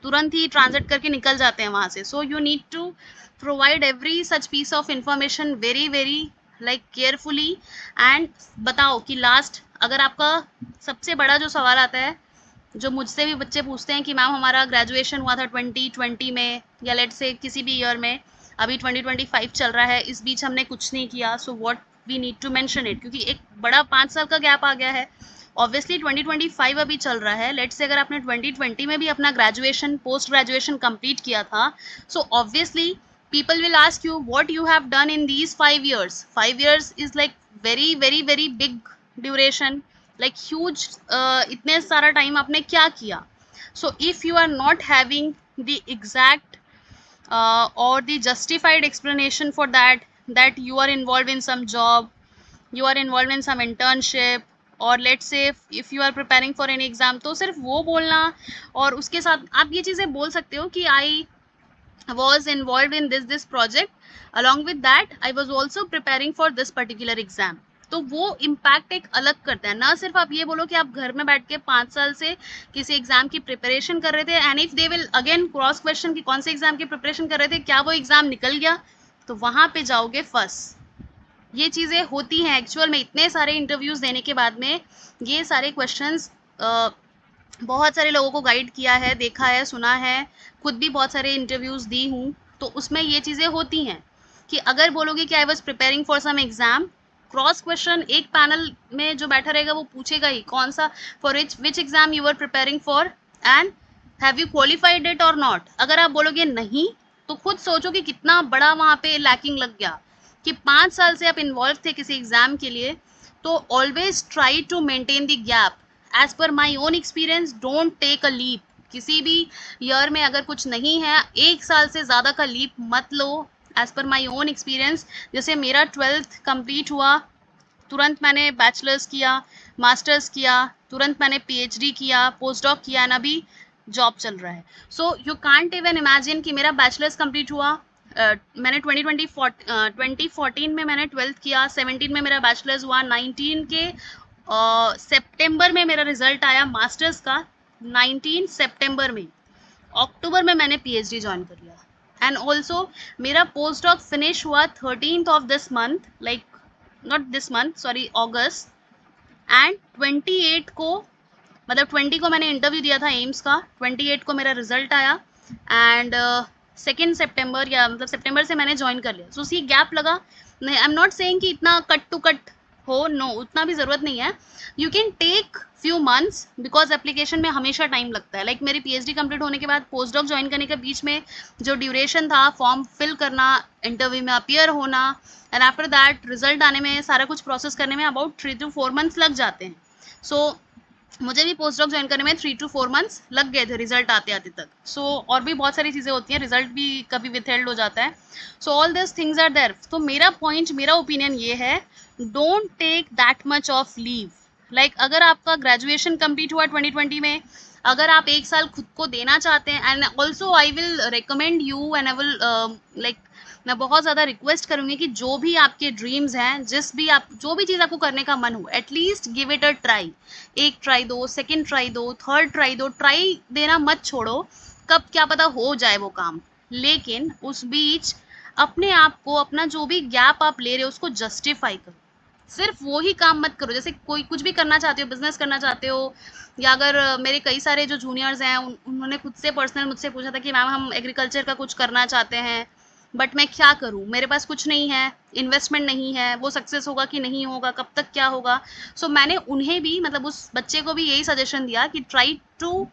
तुरंत ही ट्रांजिट करके निकल जाते हैं वहाँ से। So you need to provide every such piece of information very very like carefully. And बताओ कि लास्ट, अगर आपका सबसे बड़ा जो सवाल आता है, जो मुझसे भी बच्चे पूछते हैं कि मैम हमारा ग्रेजुएशन हुआ था 2020 में, या लेट से किसी भी ईयर में, अभी 2025 चल रहा है, इस बीच हमने कुछ नहीं किया, so what we need to mention it, क्योंकि एक बड़ा 5 साल का गैप आ गया है। ऑब्वियसली 2025 अभी चल रहा है, लेट से अगर आपने 2020 में भी अपना ग्रेजुएशन पोस्ट ग्रेजुएशन कंप्लीट किया था, so obviously people will ask you what you have done in these 5 years. 5 years is like very very very big duration, like huge, इतने सारा टाइम आपने क्या किया। so if you are not having the exact or the justified explanation for that you are involved in some job, you are involved in some internship, और let's say if you are preparing for any exam, तो सिर्फ वो बोलना, और उसके साथ आप ये चीज़ें बोल सकते हो कि I was involved in this project, along with that I was also preparing for this particular exam। तो वो इम्पैक्ट एक अलग करता है। ना सिर्फ आप ये बोलो कि आप घर में बैठ के 5 साल से किसी एग्जाम की प्रिपरेशन कर रहे थे, and if they will again cross question कि कौन से एग्जाम की प्रिपरेशन कर रहे थे, क्या वो एग्जाम निकल गया, तो वहाँ पे जाओगे फंस। ये चीज़ें होती हैं एक्चुअल में, इतने सारे इंटरव्यूज देने के बाद में ये सारे क्वेश्चंस बहुत सारे लोगों को गाइड किया है, देखा है, सुना है, खुद भी बहुत सारे इंटरव्यूज़ दी हूँ, तो उसमें ये चीज़ें होती हैं कि अगर बोलोगे कि I was preparing for some exam, cross question एक पैनल में जो बैठा रहेगा वो पूछेगा ही कौन सा, for which exam you are preparing for and have you qualified it और नॉट। अगर आप बोलोगे नहीं, तो खुद सोचो कि कितना बड़ा वहाँ पे लैकिंग लग गया, कि 5 साल से आप इन्वॉल्व थे किसी एग्जाम के लिए। तो always try to maintain the gap. As per my own experience, don't take a leap. किसी भी ईयर में अगर कुछ नहीं है, 1 साल से ज़्यादा का लीप मत लो। As per my own experience, जैसे मेरा 12th कंप्लीट हुआ, तुरंत मैंने बैचलर्स किया, मास्टर्स किया, तुरंत मैंने PhD किया, पोस्ट डॉक किया, एंड अभी जॉब चल रहा है। So you can't even imagine कि मेरा बैचलर्स कंप्लीट हुआ, मैंने 2014 में मैंने 12th किया, 17 में मेरा बैचलर्स हुआ, 19 के सितंबर में मेरा रिजल्ट आया मास्टर्स का, 19 सितंबर में, अक्टूबर में मैंने PhD ज्वाइन कर लिया, एंड ऑल्सो मेरा पोस्ट डॉक फिनिश हुआ 13th of this month, like not this month, sorry, August, and 28 को, मतलब 20 को मैंने इंटरव्यू दिया था एम्स का, 28 को मेरा रिजल्ट आया, एंड 2 सितंबर या मतलब सितंबर से मैंने ज्वाइन कर लिया। सो सी गैप लगा। नहीं, आई एम नॉट सेइंग कि इतना कट टू कट हो, नो, उतना भी ज़रूरत नहीं है। You can take few months, because application में हमेशा टाइम लगता है। लाइक मेरी PhD कंप्लीट होने के बाद पोस्ट डॉक ज्वाइन करने के बीच में जो ड्यूरेशन था, फॉर्म फिल करना, इंटरव्यू में अपीयर होना, एंड आफ्टर दैट रिजल्ट आने में, सारा कुछ प्रोसेस करने में अबाउट 3 to 4 मंथ्स लग जाते हैं। सो मुझे भी पोस्ट डॉक ज्वाइन करने में 3 to 4 मंथ्स लग गए थे रिजल्ट आते आते तक। सो और भी बहुत सारी चीज़ें होती हैं, रिजल्ट भी कभी विथहेल्ड हो जाता है। So all this things are there. तो मेरा पॉइंट, मेरा ओपिनियन ये है, don't take that much of leave. Like अगर आपका ग्रेजुएशन कंप्लीट हुआ 2020 में, अगर आप 1 साल खुद को देना चाहते हैं, and also I will recommend you, and I will like, मैं बहुत ज़्यादा रिक्वेस्ट करूँगी कि जो भी आपके ड्रीम्स हैं, जो भी चीज़ आपको करने का मन हो, at least give it a try. एक ट्राई दो, सेकेंड ट्राई दो, थर्ड ट्राई दो, ट्राई देना मत छोड़ो। कब क्या पता हो जाए वो काम। लेकिन उस बीच अपने आप को, अपना जो भी गैप आप ले रहे हो उसको जस्टिफाई करो। सिर्फ वो ही काम मत करो, जैसे कोई कुछ भी करना चाहते हो, बिजनेस करना चाहते हो, या अगर मेरे कई सारे जो जूनियर्स हैं उन्होंने खुद से पर्सनल मुझसे पूछा था कि मैम हम एग्रीकल्चर का कुछ करना चाहते हैं, बट मैं क्या करूं, मेरे पास कुछ नहीं है, इन्वेस्टमेंट नहीं है, वो सक्सेस होगा कि नहीं होगा, कब तक क्या होगा। सो मैंने उन्हें भी, मतलब उस बच्चे को भी यही सजेशन दिया कि ट्राई टू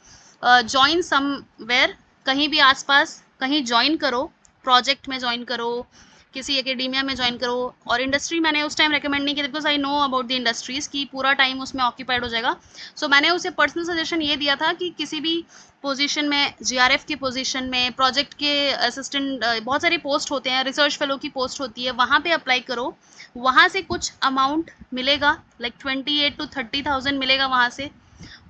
जॉइन समवेयर, कहीं भी आसपास कहीं ज्वाइन करो, प्रोजेक्ट में ज्वाइन करो, किसी एकेडेमिया में ज्वाइन करो। और इंडस्ट्री मैंने उस टाइम रेकमेंड नहीं किया because I know about the industries की पूरा टाइम उसमें ऑक्यूपाइड हो जाएगा। सो मैंने उसे पर्सनल सजेशन ये दिया था कि किसी भी पोजीशन में, जीआरएफ की पोजीशन में, प्रोजेक्ट के असिस्टेंट, बहुत सारे पोस्ट होते हैं, रिसर्च फेलो की पोस्ट होती है, वहाँ पे अप्लाई करो। वहाँ से कुछ अमाउंट मिलेगा, लाइक 28 to 30,000 मिलेगा वहाँ से।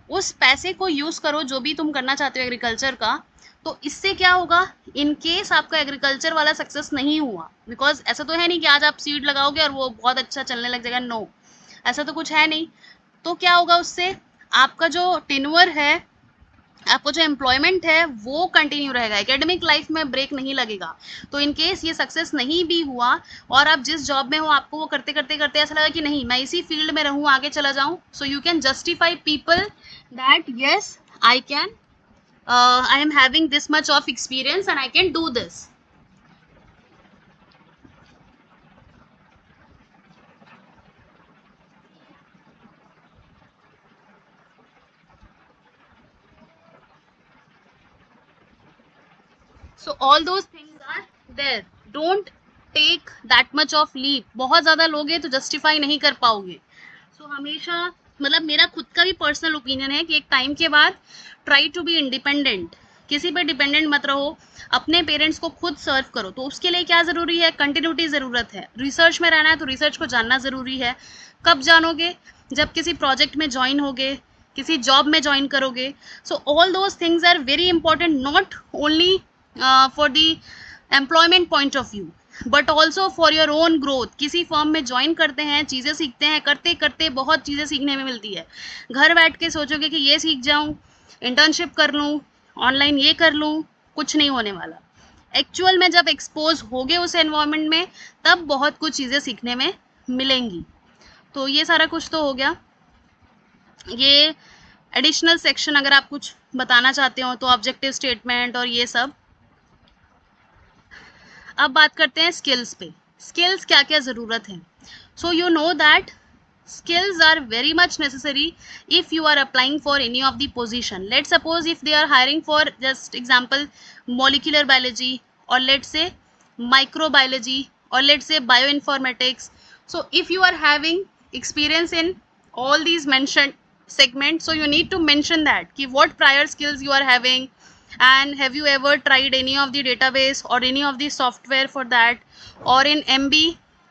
उस पैसे को यूज़ करो जो भी तुम करना चाहते हो एग्रीकल्चर का। तो इससे क्या होगा, इन केस आपका एग्रीकल्चर वाला सक्सेस नहीं हुआ, बिकॉज ऐसा तो है नहीं कि आज आप सीड लगाओगे और वो बहुत अच्छा चलने लग जाएगा, नो, ऐसा तो कुछ है नहीं। तो क्या होगा उससे, आपका जो टेन्योर है, आपको जो एम्प्लॉयमेंट है वो कंटिन्यू रहेगा, एकेडमिक लाइफ में ब्रेक नहीं लगेगा। तो इन केस ये सक्सेस नहीं भी हुआ और आप जिस जॉब में हो आपको वो करते करते करते ऐसा लगा कि नहीं मैं इसी फील्ड में रहूं, आगे चला जाऊं, सो you can justify people that yes I can, I am having this much of experience and I can do this. So all those things are there. Don't take that much of leap. बहुत ज़्यादा लोगे तो justify नहीं कर पाओगे। So हमेशा, मतलब मेरा खुद का भी पर्सनल ओपिनियन है कि एक टाइम के बाद ट्राई टू बी इंडिपेंडेंट, किसी पे डिपेंडेंट मत रहो, अपने पेरेंट्स को खुद सर्व करो। तो उसके लिए क्या ज़रूरी है, कंटिन्यूटी ज़रूरत है। रिसर्च में रहना है तो रिसर्च को जानना ज़रूरी है। कब जानोगे, जब किसी प्रोजेक्ट में ज्वाइन होगे, किसी जॉब में ज्वाइन करोगे। So all those things are very important, not only for the employment point of view but also for your own growth. किसी फर्म में ज्वाइन करते हैं, चीज़ें सीखते हैं, करते करते बहुत चीज़ें सीखने में मिलती है। घर बैठ के सोचोगे कि ये सीख जाऊँ, इंटर्नशिप कर लूँ, ऑनलाइन ये कर लूँ, कुछ नहीं होने वाला। एक्चुअल में जब एक्सपोज होगे उस एनवायरनमेंट में तब बहुत कुछ चीज़ें सीखने में मिलेंगी। तो ये सारा कुछ तो हो गया। ये एडिशनल सेक्शन अगर आप कुछ बताना चाहते हो तो ऑब्जेक्टिव स्टेटमेंट और ये सब। अब बात करते हैं स्किल्स पे। स्किल्स क्या क्या ज़रूरत है। So you know that skills are very much necessary if you are applying for any of the position. Let's suppose if they are hiring for, just example, molecular biology, or let's say microbiology, or let's say bioinformatics. So if you are having experience in all these mentioned segments, so you need to mention that ki what prior skills you are having, and have you ever tried any of the database or any of the software for that, or in MB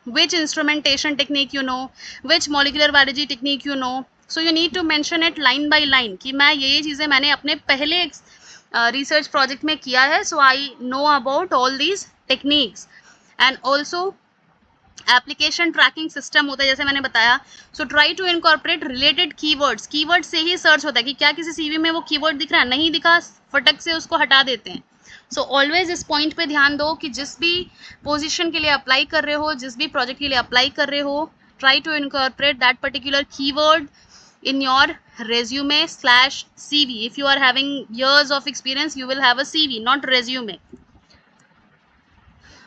which instrumentation technique you know, which molecular biology technique you know. So you need to mention it line by line कि मैं ये चीज़ें मैंने अपने पहले research project में किया है, so I know about all these techniques. And also application tracking system होता है जैसे मैंने बताया। So try to incorporate related keywords. Keyword से ही सर्च होता है कि क्या किसी सीवी में वो कीवर्ड दिख रहा है, नहीं दिखा फटक से उसको हटा देते हैं। सो ऑलवेज इस पॉइंट पे ध्यान दो कि जिस भी पोजीशन के लिए अप्लाई कर रहे हो, जिस भी प्रोजेक्ट के लिए अप्लाई कर रहे हो, try to incorporate that particular keyword in your resume slash CV. If you are having years of experience, you will have a CV, not resume.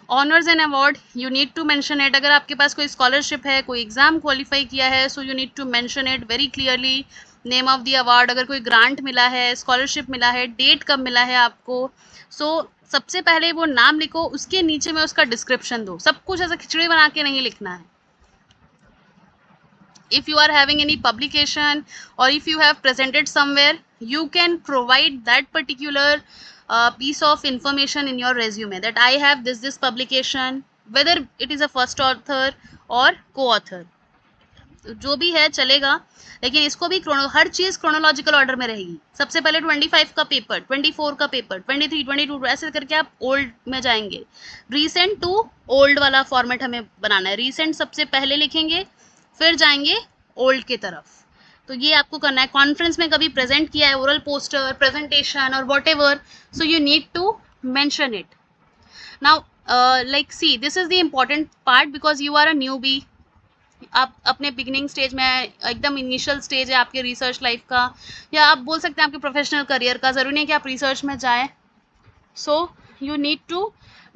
Honours and award, you need to mention it. अगर आपके पास कोई scholarship है, कोई exam qualify किया है, so you need to mention it very clearly, name of the award, अगर कोई grant मिला है, स्कॉलरशिप मिला है, डेट कब मिला है आपको। सो सबसे पहले वो नाम लिखो, उसके नीचे में उसका डिस्क्रिप्शन दो। सब कुछ ऐसा खिचड़ी बना के नहीं लिखना है। if you are having any publication or if you have presented somewhere, you can provide that particular piece of information in your resume that I have this publication, whether it is a first author or co-author, जो भी है चलेगा। लेकिन इसको भी हर चीज़ chronological order में रहेगी। सबसे पहले 25 का पेपर, 24 का पेपर, 23, 22, ऐसे करके आप ओल्ड में जाएंगे। रीसेंट टू ओल्ड वाला फॉर्मेट हमें बनाना है। रीसेंट सबसे पहले लिखेंगे, फिर जाएंगे ओल्ड की तरफ। तो ये आपको करना है। कॉन्फ्रेंस में कभी प्रेजेंट किया है, ओरल पोस्टर, प्रेजेंटेशन और whatever, so you need to mention it. Now like see this is the important part because you are a newbie, आप अपने बिगिनिंग स्टेज में, एकदम इनिशियल स्टेज है आपके रिसर्च लाइफ का, या आप बोल सकते हैं आपके प्रोफेशनल करियर का, ज़रूरी नहीं कि आप रिसर्च में जाएं. So you need to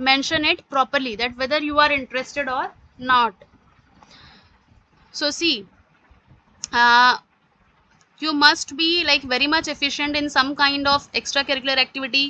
mention it properly that whether you are interested or not. So see, uh, you must be like very much efficient in some kind of extracurricular activity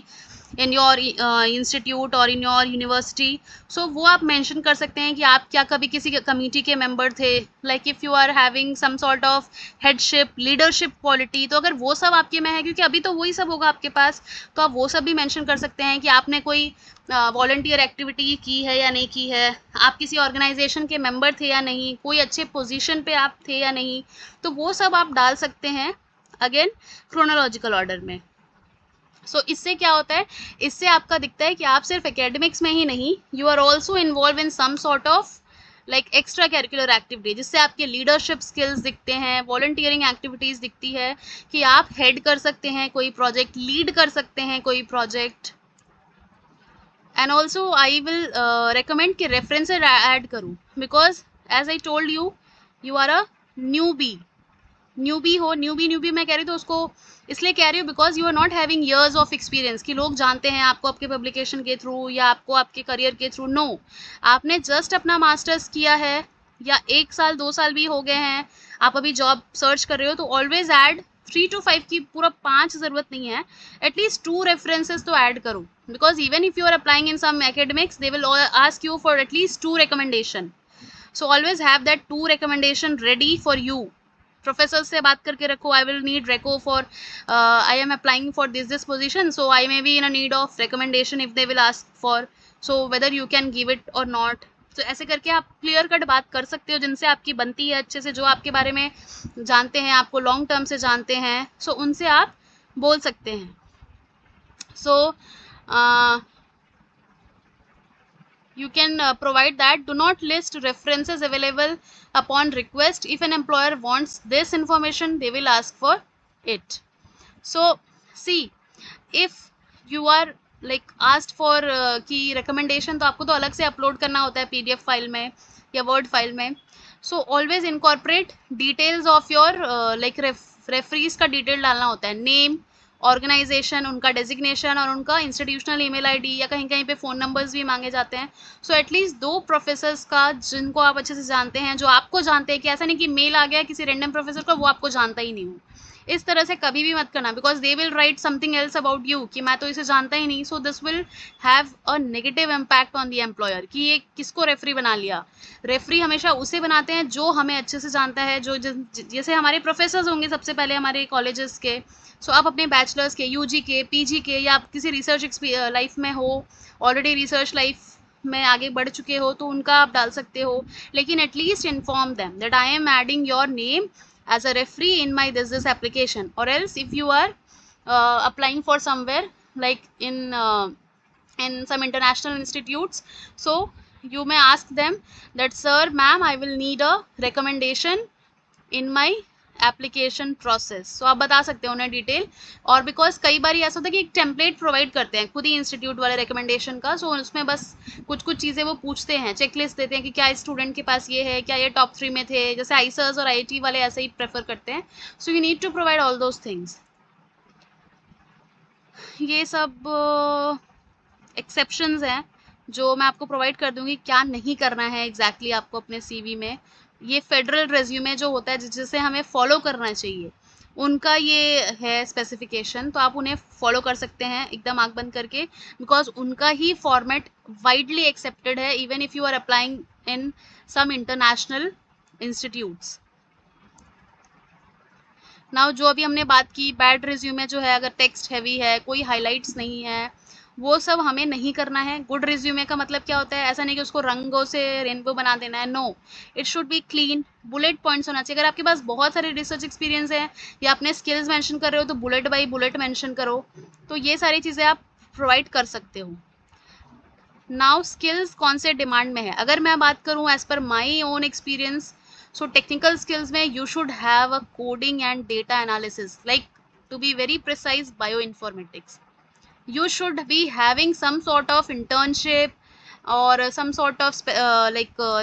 in your institute or in your university. So वो आप mention कर सकते हैं कि आप क्या कभी किसी कमेटी के member थे, like if you are having some sort of headship leadership quality, तो अगर वो सब आपके में है, क्योंकि अभी तो वही सब होगा आपके पास, तो आप वो सब भी mention कर सकते हैं कि आपने कोई वॉलंटियर एक्टिविटी की है या नहीं की है, आप किसी ऑर्गेनाइजेशन के मेंबर थे या नहीं, कोई अच्छे पोजीशन पे आप थे या नहीं, तो वो सब आप डाल सकते हैं अगेन क्रोनोलॉजिकल ऑर्डर में. इससे क्या होता है, इससे आपका दिखता है कि आप सिर्फ एकेडमिक्स में ही नहीं, you are also involve in some sort of like extracurricular activity, जिससे आपके लीडरशिप स्किल्स दिखते हैं, वॉलंटियरिंग एक्टिविटीज़ दिखती है कि आप हेड कर सकते हैं कोई प्रोजेक्ट, लीड कर सकते हैं कोई project. And also I will recommend कि रेफरेंसेज ऐड करूँ, because as I told you, you are a newbie हो, न्यूबी मैं कह रही हूँ तो उसको इसलिए कह रही हूँ because you are not having years of experience कि लोग जानते हैं आपको आपके पब्लिकेशन के थ्रू या आपको आपके करियर के थ्रू. नो, आपने जस्ट अपना मास्टर्स किया है या 1 साल 2 साल भी हो गए हैं, आप अभी जॉब सर्च कर रहे हो, तो ऑलवेज ऐड 3 to 5 की, पूरा 5 ज़रूरत नहीं है, एटलीस्ट 2 रेफरेंसेज तो ऐड करो, because even if you are applying in some academics they will ask you for at least 2 recommendation. So always have that 2 recommendation ready for you. Professor से बात करके रखो, I will need reco for, I am applying for this position, so I may be in a need of recommendation if they will ask for, so whether you can give it और not. तो ऐसे करके आप clear cut बात कर सकते हो जिनसे आपकी बनती है अच्छे से, जो आपके बारे में जानते हैं, आपको लॉन्ग टर्म से जानते हैं, सो उनसे आप बोल सकते हैं. सो you can provide that. Do not list references available upon request. If an employer wants this information, they will ask for it. So see, if you are like asked for की recommendation, तो आपको तो अलग से upload करना होता है PDF file में या वर्ड फाइल में. So always incorporate details of your like referees का डिटेल डालना होता है, नेम, ऑर्गेनाइजेशन, उनका डेजिग्नेशन और उनका इंस्टीट्यूशनल ईमेल आईडी, या कहीं कहीं पे फ़ोन नंबर्स भी मांगे जाते हैं. सो एटलीस्ट 2 प्रोफेसर्स का जिनको आप अच्छे से जानते हैं, जो आपको जानते हैं, कि ऐसा नहीं कि मेल आ गया किसी रैंडम प्रोफेसर का, वो आपको जानता ही नहीं हो. इस तरह से कभी भी मत करना, because they will write something else about you कि मैं तो इसे जानता ही नहीं. So this will have a negative impact on the employer कि ये किसको रेफरी बना लिया. रेफरी हमेशा उसे बनाते हैं जो हमें अच्छे से जानता है, जो जैसे हमारे प्रोफेसर्स होंगे सबसे पहले हमारे कॉलेजेस के. सो आप अपने बैचलर्स के, यूजी के, पीजी के, या आप किसी रिसर्च लाइफ में हो, ऑलरेडी रिसर्च लाइफ में आगे बढ़ चुके हो, तो उनका आप डाल सकते हो. लेकिन at least inform them that I am adding your name as a referee in my this application, or else if you are applying for somewhere like in some international institutes, so you may ask them that sir ma'am I will need a recommendation in my application process. सो आप बता सकते हो उन्हें detail. और because कई बार ऐसा होता है कि एक टेम्पलेट प्रोवाइड करते हैं खुद ही इंस्टीट्यूट वाले रिकमेंडेशन का. सो उसमें बस कुछ कुछ चीज़ें वो पूछते हैं, चेकलिस्ट देते हैं कि क्या स्टूडेंट के पास ये है, क्या ये टॉप 3 में थे, जैसे आईसर्स और आईआईटी वाले ऐसे ही प्रेफर करते हैं. So you need to provide all those things. ये सब एक्सेप्शंस हैं जो मैं आपको प्रोवाइड कर दूंगी, क्या नहीं करना है एग्जैक्टली आपको अपने सीवी में. ये फेडरल रेज्यूमे जो होता है जिसे हमें फॉलो करना चाहिए, उनका ये है स्पेसिफिकेशन, तो आप उन्हें फॉलो कर सकते हैं एकदम आंख बंद करके, बिकॉज उनका ही फॉर्मेट वाइडली एक्सेप्टेड है even if you are applying in some international institutes. Now जो अभी हमने बात की, बैड रिज्यूमे जो है, अगर टेक्स्ट हैवी है, कोई हाईलाइट्स नहीं है, वो सब हमें नहीं करना है. गुड रिज्यूमे का मतलब क्या होता है, ऐसा नहीं कि उसको रंगों से रेनबो बना देना है. No, it should be clean, bullet points होना चाहिए. अगर आपके पास बहुत सारे रिसर्च एक्सपीरियंस है या अपने स्किल्स मेंशन कर रहे हो, तो बुलेट बाई बुलेट मेंशन करो. तो ये सारी चीज़ें आप प्रोवाइड कर सकते हो. नाउ स्किल्स कौन से डिमांड में है, अगर मैं बात करूँ as per my own experience, so technical skills में you should have a coding and data analysis, like to be very precise bioinformatics. You should be having some sort of internship और some sort of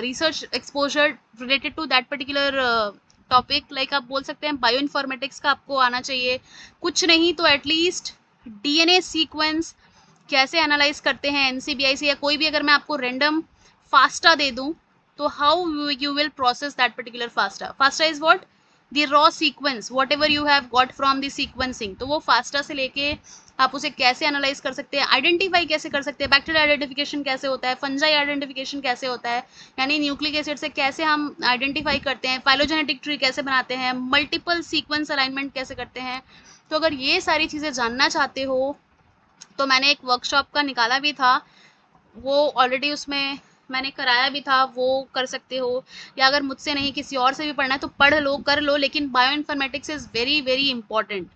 research exposure related to that particular topic, like आप बोल सकते हैं bio informatics का आपको आना चाहिए, कुछ नहीं तो एटलीस्ट डीएनए सीक्वेंस कैसे एनालाइज करते हैं एनसीबीआई, या कोई भी अगर मैं आपको रेंडम फास्टा दे दूं तो how you will process that particular FASTA. FASTA is what? The raw sequence, what ever you have got from the sequencing. तो वो फास्टा से लेके आप उसे कैसे एनालाइज कर सकते हैं, आइडेंटिफाई कैसे कर सकते हैं, बैक्टीरियल आइडेंटिफिकेशन कैसे होता है, फंजाई आइडेंटिफिकेशन कैसे होता है, यानी न्यूक्लिक एसिड से कैसे हम आइडेंटिफाई करते हैं, फाइलोजेनेटिक ट्री कैसे बनाते हैं, मल्टीपल सीक्वेंस अलाइनमेंट कैसे करते हैं. तो अगर ये सारी चीज़ें जानना चाहते हो तो मैंने एक वर्कशॉप का निकाला भी था, वो ऑलरेडी उसमें मैंने कराया भी था, वो कर सकते हो. या अगर मुझसे नहीं किसी और से भी पढ़ना है तो पढ़ लो, कर लो, लेकिन bioinformatics is very very important.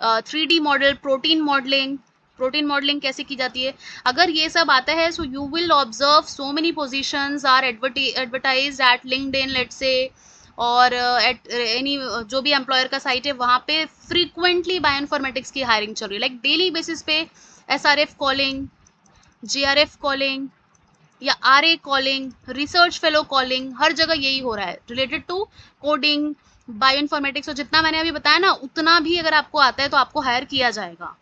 3D model, protein modelling कैसे की जाती है, अगर ये सब आता है so you will observe so many positions are advertised at LinkedIn let's say, और एट एनी जो भी एम्प्लॉयर का साइट है वहाँ पे फ्रीक्वेंटली बायो इन्फॉर्मेटिक्स की हायरिंग चल रही है, लाइक डेली बेसिस पे SRF कॉलिंग, GRF कॉलिंग या RA calling, research fellow calling, हर जगह यही हो रहा है related to coding, bioinformatics. और जितना मैंने अभी बताया ना उतना भी अगर आपको आता है तो आपको हायर किया जाएगा.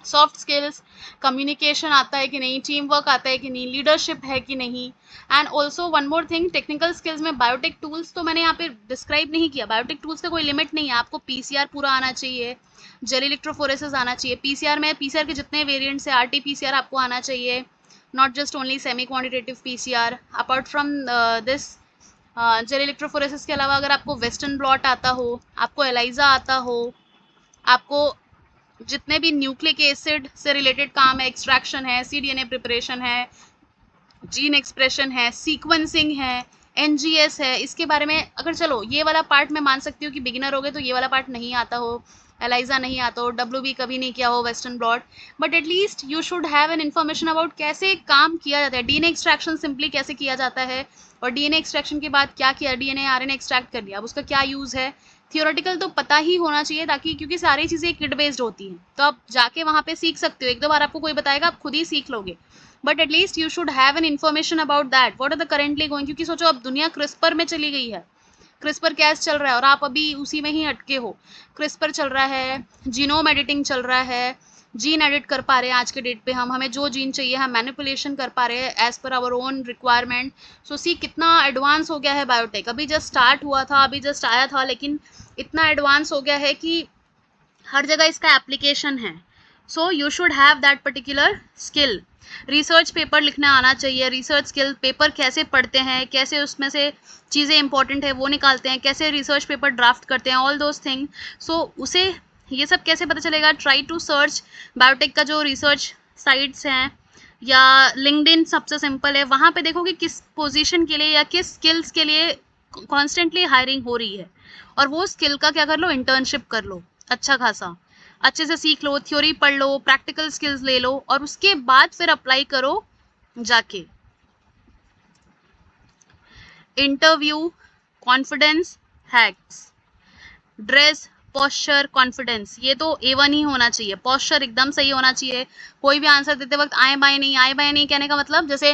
सॉफ्ट स्किल्स, कम्युनिकेशन आता है कि नहीं, टीम वर्क आता है कि नहीं, लीडरशिप है कि नहीं. And also one more thing, technical skills में बायोटेक टूल्स तो मैंने यहाँ पे डिस्क्राइब नहीं किया. बायोटेक टूल्स का कोई लिमिट नहीं है, आपको PCR पूरा आना चाहिए, जेल इलेक्ट्रोफोरेसिस आना चाहिए, PCR में PCR के जितने वेरिएंट्स है, RT-PCR आपको आना चाहिए, not just only semi quantitative PCR. Apart from this gel electrophoresis के अलावा अगर आपको वेस्टर्न ब्लॉट आता हो, आपको एलाइजा आता हो, आपको जितने भी न्यूक्लिक एसिड से रिलेटेड काम है, एक्सट्रैक्शन है, cDNA प्रिपरेशन है, जीन एक्सप्रेशन है, सीक्वेंसिंग है, NGS है, इसके बारे में अगर चलो ये वाला पार्ट मैं मान सकती हूँ कि बिगिनर हो गए तो ये वाला पार्ट नहीं आता हो, एलाइजा नहीं आता हो, WB कभी नहीं किया हो, western blot, but at least you should have an information about कैसे काम किया जाता है, DNA एक्सट्रैक्शन सिंपली कैसे किया जाता है, और DNA एक्सट्रैक्शन के बाद क्या किया, DNA RNA एक्सट्रैक्ट कर लिया, अब उसका क्या यूज़ है. थियोरेटिकल तो पता ही होना चाहिए, ताकि क्योंकि सारी चीज़ें किट बेस्ड होती हैं तो आप जाके वहाँ पे सीख सकते हो, एक दो बार आपको कोई बताएगा आप खुद ही सीख लोगे, but at least you should have an information about that what are the currently going. क्योंकि सोचो अब दुनिया क्रिस्पर में चली गई है, क्रिस्पर कैस चल रहा है और आप अभी उसी में ही अटके हो. क्रिस्पर चल रहा है, जीनोम एडिटिंग चल रहा है, जीन एडिट कर पा रहे हैं आज के डेट पे हम, हमें जो जीन चाहिए हम मैनिपुलेशन कर पा रहे हैं as per our own requirement. So see कितना एडवांस हो गया है बायोटेक, अभी जस्ट स्टार्ट हुआ था, अभी जस्ट आया था, लेकिन इतना एडवांस हो गया है कि हर जगह इसका एप्लीकेशन है. So you should have that particular skill. Research paper लिखना आना चाहिए, रिसर्च स्किल, पेपर कैसे पढ़ते हैं, कैसे उसमें से चीज़ें इंपॉर्टेंट है वो निकालते हैं, कैसे रिसर्च पेपर ड्राफ्ट करते हैं, ऑल दोज थिंग. सो उसे ये सब कैसे पता चलेगा, ट्राई टू सर्च बायोटेक का जो रिसर्च साइट्स हैं या लिंक्डइन सबसे सिंपल है, वहाँ पे देखो कि किस पोजीशन के लिए या किस स्किल्स के लिए कॉन्स्टेंटली हायरिंग हो रही है, और वो स्किल का क्या कर लो, इंटर्नशिप कर लो अच्छा खासा, अच्छे से सीख लो, थ्योरी पढ़ लो, प्रैक्टिकल स्किल्स ले लो, और उसके बाद फिर अप्लाई करो जाके. Interview, confidence hacks, dress, posture, confidence, ये तो A1 ही होना चाहिए. पोस्चर एकदम सही होना चाहिए, कोई भी आंसर देते वक्त आए बाय नहीं कहने का मतलब जैसे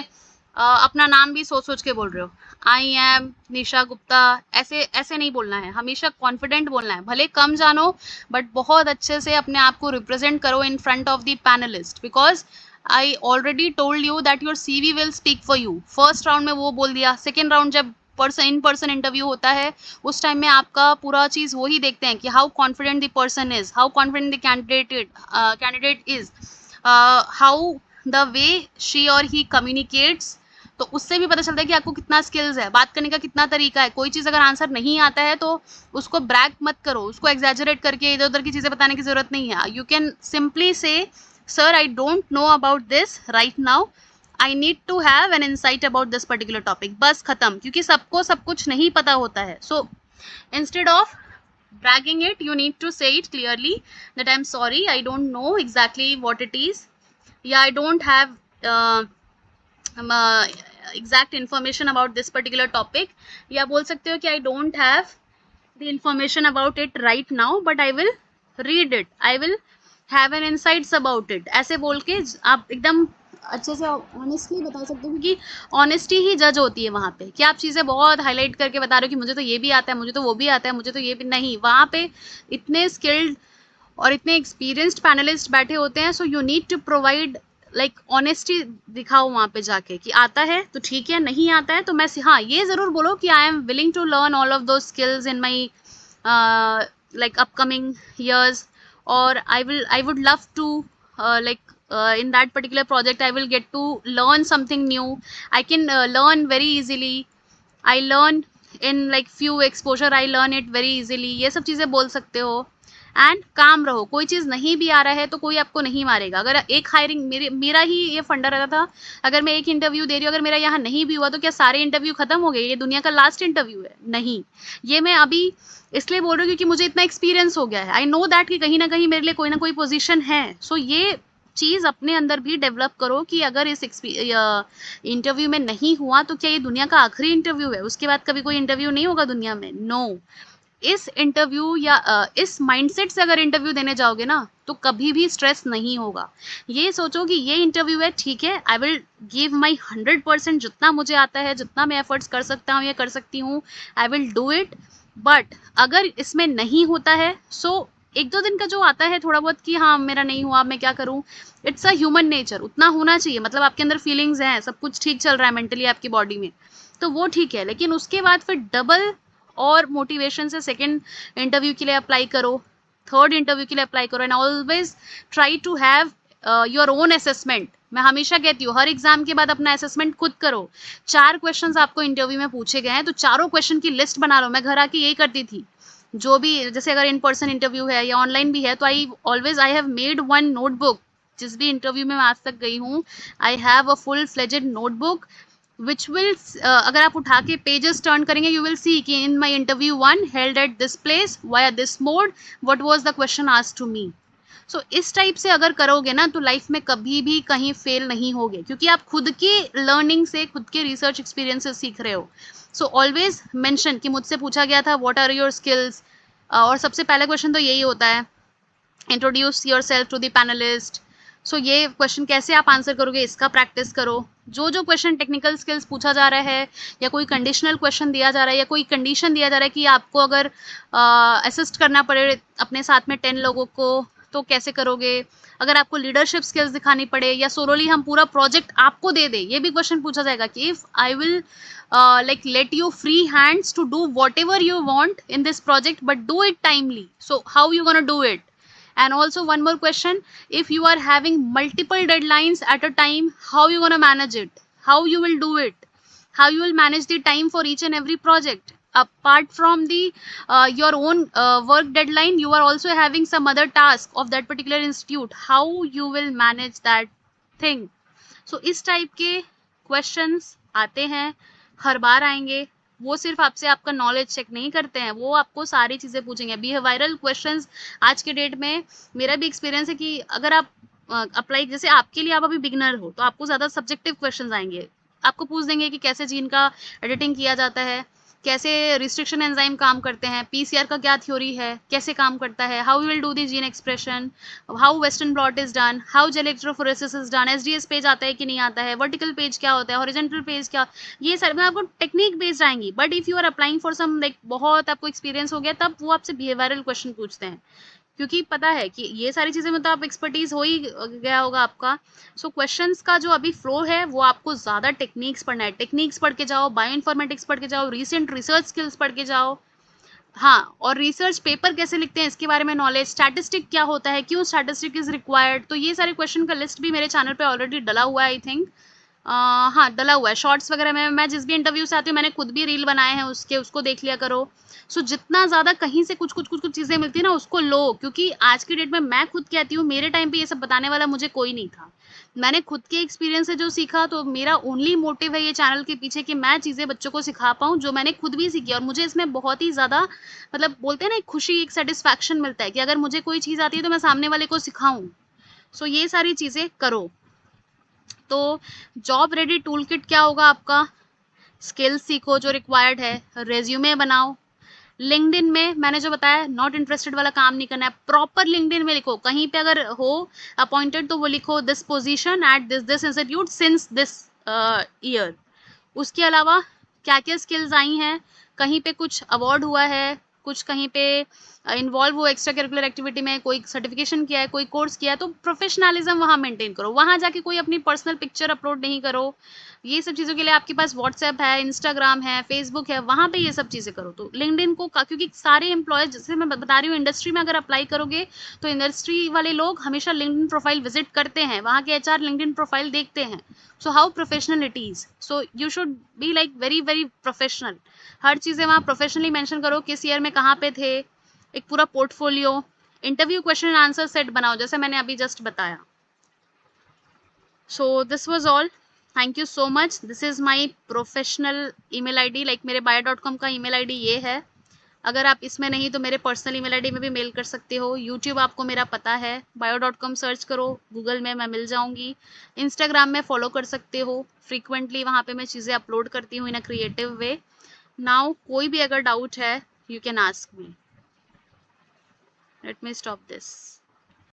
अपना नाम भी सोच सोच के बोल रहे हो, आई एम निशा गुप्ता, ऐसे ऐसे नहीं बोलना है, हमेशा कॉन्फिडेंट बोलना है, भले कम जानो बट बहुत अच्छे से अपने आप को रिप्रेजेंट करो in front of the panelist, because I already told you that your CV will speak for you. First round में वो बोल दिया, सेकेंड राउंड जब इन पर्सन इंटरव्यू होता है उस टाइम में आपका पूरा चीज़ वही देखते हैं कि how confident the person is, how confident the candidate is, how the way she और ही कम्युनिकेट्स. तो उससे भी पता चलता है कि आपको कितना स्किल्स है, बात करने का कितना तरीका है. कोई चीज़ अगर आंसर नहीं आता है तो उसको ब्रैग मत करो, उसको एग्जैजरेट करके इधर उधर की चीज़ें बताने की ज़रूरत नहीं है. You can simply say sir I don't know about this right now, I need to have an insight about this particular topic, बस खत्म. क्योंकि सबको सब कुछ नहीं पता होता है. So instead of bragging it you need to say it clearly that I'm sorry I don't know exactly what it is, yeah I don't have exact information about this particular topic, या बोल सकते हो कि I don't have the information about it right now but I will read it, I will have an insights about it. ऐसे बोल के आप एकदम अच्छे से ऑनेस्टली बता सकते हो, क्योंकि ऑनेस्टी ही जज होती है वहाँ पे, कि आप चीज़ें बहुत हाईलाइट करके बता रहे हो कि मुझे तो ये भी आता है, मुझे तो वो भी आता है, मुझे तो ये भी नहीं। वहाँ पे इतने स्किल्ड और इतने एक्सपीरियंस्ड पैनलिस्ट बैठे होते हैं, so you need to provide like honesty दिखाओ वहाँ पे जाके कि आता है तो ठीक है, नहीं आता है तो मैं हाँ ये ज़रूर बोलो कि I am willing to learn all of those skills in my like upcoming years, or I would love to in that particular project I will get to learn something new. I can learn very easily. I learn in like few exposure, I learn it very easily. ये सब चीज़ें बोल सकते हो। And काम रहो, कोई चीज़ नहीं भी आ रहा है तो कोई आपको नहीं मारेगा। अगर एक हायरिंग मेरा ही ये फंडा रहता था, अगर मैं एक इंटरव्यू दे रही हूँ, अगर मेरा यहाँ नहीं भी हुआ तो क्या सारे इंटरव्यू खत्म हो गए? ये दुनिया का लास्ट इंटरव्यू है? नहीं। ये मैं अभी इसलिए बोल रही हूँ क्योंकि मुझे इतना एक्सपीरियंस हो गया है। आई नो दैट कि कहीं ना कहीं मेरे लिए कोई ना कोई पोजीशन है। सो ये चीज़ अपने अंदर भी डेवलप करो कि अगर इस इंटरव्यू में नहीं हुआ तो क्या ये दुनिया का आखिरी इंटरव्यू है? उसके बाद कभी कोई इंटरव्यू नहीं होगा दुनिया में? नो। इस इंटरव्यू या इस माइंडसेट से अगर इंटरव्यू देने जाओगे ना तो कभी भी स्ट्रेस नहीं होगा। ये सोचो कि ये इंटरव्यू है, ठीक है, आई विल गिव माई 100%, जितना मुझे आता है, जितना मैं एफर्ट्स कर सकता हूँ या कर सकती हूँ, I will do it. But अगर इसमें नहीं होता है, सो एक दो दिन का जो आता है थोड़ा बहुत कि हाँ मेरा नहीं हुआ, मैं क्या करूँ, इट्स अ ह्यूमन नेचर, उतना होना चाहिए। मतलब आपके अंदर फीलिंग्स हैं, सब कुछ ठीक चल रहा है मेंटली आपकी बॉडी में, तो वो ठीक है। लेकिन उसके बाद फिर डबल और मोटिवेशन से सेकेंड इंटरव्यू के लिए अप्लाई करो, थर्ड इंटरव्यू के लिए अप्लाई करो, and always try to have your own assessment. मैं हमेशा कहती हूँ हर एग्जाम के बाद अपना असेसमेंट खुद करो। 4 क्वेश्चंस आपको इंटरव्यू में पूछे गए हैं तो चारों क्वेश्चन की लिस्ट बना लो। मैं घर आके यही करती थी, जो भी, जैसे अगर इन पर्सन इंटरव्यू है या ऑनलाइन भी है तो I have made one notebook. जिस भी इंटरव्यू में मैं आज तक गई हूँ, I have a full fledged notebook which will अगर आप उठा के पेजेस टर्न करेंगे, यू विल सी कि in my interview 1 held at this place via this mode, what was the question asked to me. So इस type से अगर करोगे ना तो लाइफ में कभी भी कहीं फेल नहीं होगे, क्योंकि आप खुद की लर्निंग से, खुद के रिसर्च एक्सपीरियंस से सीख रहे हो। सो ऑलवेज मेंशन कि मुझसे पूछा गया था व्हाट आर योर स्किल्स, और सबसे पहला क्वेश्चन तो यही होता है, introduce yourself to the panelist. So ये क्वेश्चन कैसे आप आंसर करोगे, इसका प्रैक्टिस करो। जो जो क्वेश्चन टेक्निकल स्किल्स पूछा जा रहा है, या कोई कंडीशनल क्वेश्चन दिया जा रहा है, या कोई कंडीशन दिया जा रहा है कि आपको अगर असिस्ट करना पड़े अपने साथ में 10 लोगों को, तो कैसे करोगे। अगर आपको लीडरशिप स्किल्स दिखानी पड़े, या सोलोली हम पूरा प्रोजेक्ट आपको दे दे, ये भी क्वेश्चन पूछा जाएगा कि if I will like let you free hands to do whatever you want in this project, but do it timely, so how you gonna do it. And also one more question, if you are having multiple deadlines at a time, how you gonna manage it, how you will do it, how you will manage the time for each and every project. Apart from the your own work deadline, you are also having some other task of that particular institute, how you will manage that thing. सो इस type के questions आते हैं, हर बार आएंगे। वो सिर्फ आपसे आपका knowledge check नहीं करते हैं, वो आपको सारी चीज़ें पूछेंगे। बिहेवियरल क्वेश्चंस आज के डेट में, मेरा भी एक्सपीरियंस है कि अगर आप अप्लाई, जैसे आपके लिए, आप अभी बिगनर हो तो आपको ज़्यादा सब्जेक्टिव क्वेश्चंस आएंगे। आपको पूछ देंगे कि कैसे जीन का एडिटिंग किया जाता है, कैसे रिस्ट्रिक्शन एंजाइम काम करते हैं, पीसीआर का क्या थ्योरी है, कैसे काम करता है, how will do the gene expression, how western blot is done, how gel electrophoresis is done, SDS page आता है कि नहीं आता है, वर्टिकल पेज क्या होता है, हॉरिजॉन्टल पेज क्या, ये सारे मैं आपको टेक्निक बेस्ड आएंगी। But if you are applying for some like बहुत आपको एक्सपीरियंस हो गया, तब वो आपसे बिहेवियरल क्वेश्चन पूछते हैं, क्योंकि पता है कि ये सारी चीज़ें में तो आप एक्सपर्टीज हो ही गया होगा आपका। सो क्वेश्चंस का जो अभी फ्लो है वो आपको ज़्यादा टेक्निक्स पढ़ना है, टेक्निक्स पढ़ के जाओ, बायो इन्फॉर्मेटिक्स पढ़ के जाओ, रिसेंट रिसर्च स्किल्स पढ़ के जाओ। हाँ, और रिसर्च पेपर कैसे लिखते हैं इसके बारे में नॉलेज, स्टैटिस्टिक क्या होता है, क्यों स्टैटिस्टिक इज रिक्वायर्ड, तो ये सारे क्वेश्चन का लिस्ट भी मेरे चैनल पे ऑलरेडी डला हुआ है, आई थिंक। हाँ, डला हुआ है शॉर्ट्स वगैरह में। मैं जिस भी इंटरव्यू से आती हूँ, मैंने खुद भी रील बनाए हैं उसके, उसको देख लिया करो। सो जितना ज़्यादा कहीं से कुछ चीज़ें मिलती है ना, उसको लो, क्योंकि आज की डेट में मैं खुद कहती हूँ, मेरे टाइम पे ये सब बताने वाला मुझे कोई नहीं था। मैंने खुद के एक्सपीरियंस से जो सीखा, तो मेरा ओनली मोटिव है ये चैनल के पीछे कि मैं चीज़ें बच्चों को सिखा पाऊँ जो मैंने खुद भी सीखी, और मुझे इसमें बहुत ही ज़्यादा, मतलब बोलते हैं ना, एक खुशी, एक सेटिस्फैक्शन मिलता है कि अगर मुझे कोई चीज़ आती है तो मैं सामने वाले को सिखाऊं। सो ये सारी चीज़ें करो। तो जॉब रेडी टूल किट क्या होगा आपका, स्किल्स सीखो जो रिक्वायर्ड है, रेज्यूमे बनाओ, लिंक्डइन में मैंने जो बताया नॉट इंटरेस्टेड वाला काम नहीं करना है, प्रॉपर लिंक्डइन में लिखो, कहीं पे अगर हो अपॉइंटेड तो वो लिखो this position at this this institute since this year. उसके अलावा क्या क्या स्किल्स आई हैं, कहीं पे कुछ अवार्ड हुआ है, कुछ कहीं पे इन्वॉल्व हो एक्स्ट्रा करिकुलर एक्टिविटी में, कोई सर्टिफिकेशन किया है, कोई कोर्स किया है, तो प्रोफेशनलिज्म वहाँ मेंटेन करो। वहाँ जाके कोई अपनी पर्सनल पिक्चर अपलोड नहीं करो। ये सब चीज़ों के लिए आपके पास व्हाट्सएप है, इंस्टाग्राम है, फेसबुक है, वहाँ पे ये सब चीज़ें करो। तो लिंक्डइन को क्योंकि सारे एम्प्लॉयज, जैसे मैं बता रही हूँ, इंडस्ट्री में अगर अप्लाई करोगे तो इंडस्ट्री वाले लोग हमेशा लिंक्डइन प्रोफाइल विजिट करते हैं, वहाँ के एचआर लिंक्डइन प्रोफाइल देखते हैं। So how professional it is, so you should be like very very professional. हर चीज़ें वहाँ प्रोफेशनली मेंशन करो, किस ईयर में कहाँ पे थे, एक पूरा portfolio, interview question and answer set बनाओ जैसे मैंने अभी जस्ट बताया। So this was all, thank you so much. This is my professional email ID, like मेरे bio.com का ईमेल आईडी ये है। अगर आप इसमें नहीं तो मेरे पर्सनल ईमेल आईडी में भी मेल कर सकते हो। यूट्यूब आपको मेरा पता है, bio.com सर्च करो गूगल में, मैं मिल जाऊंगी। इंस्टाग्राम में फॉलो कर सकते हो, फ्रीक्वेंटली वहाँ पे मैं चीज़ें अपलोड करती हूँ इन अ क्रिएटिव वे। नाउ कोई भी अगर डाउट है you can ask me. Let me stop this.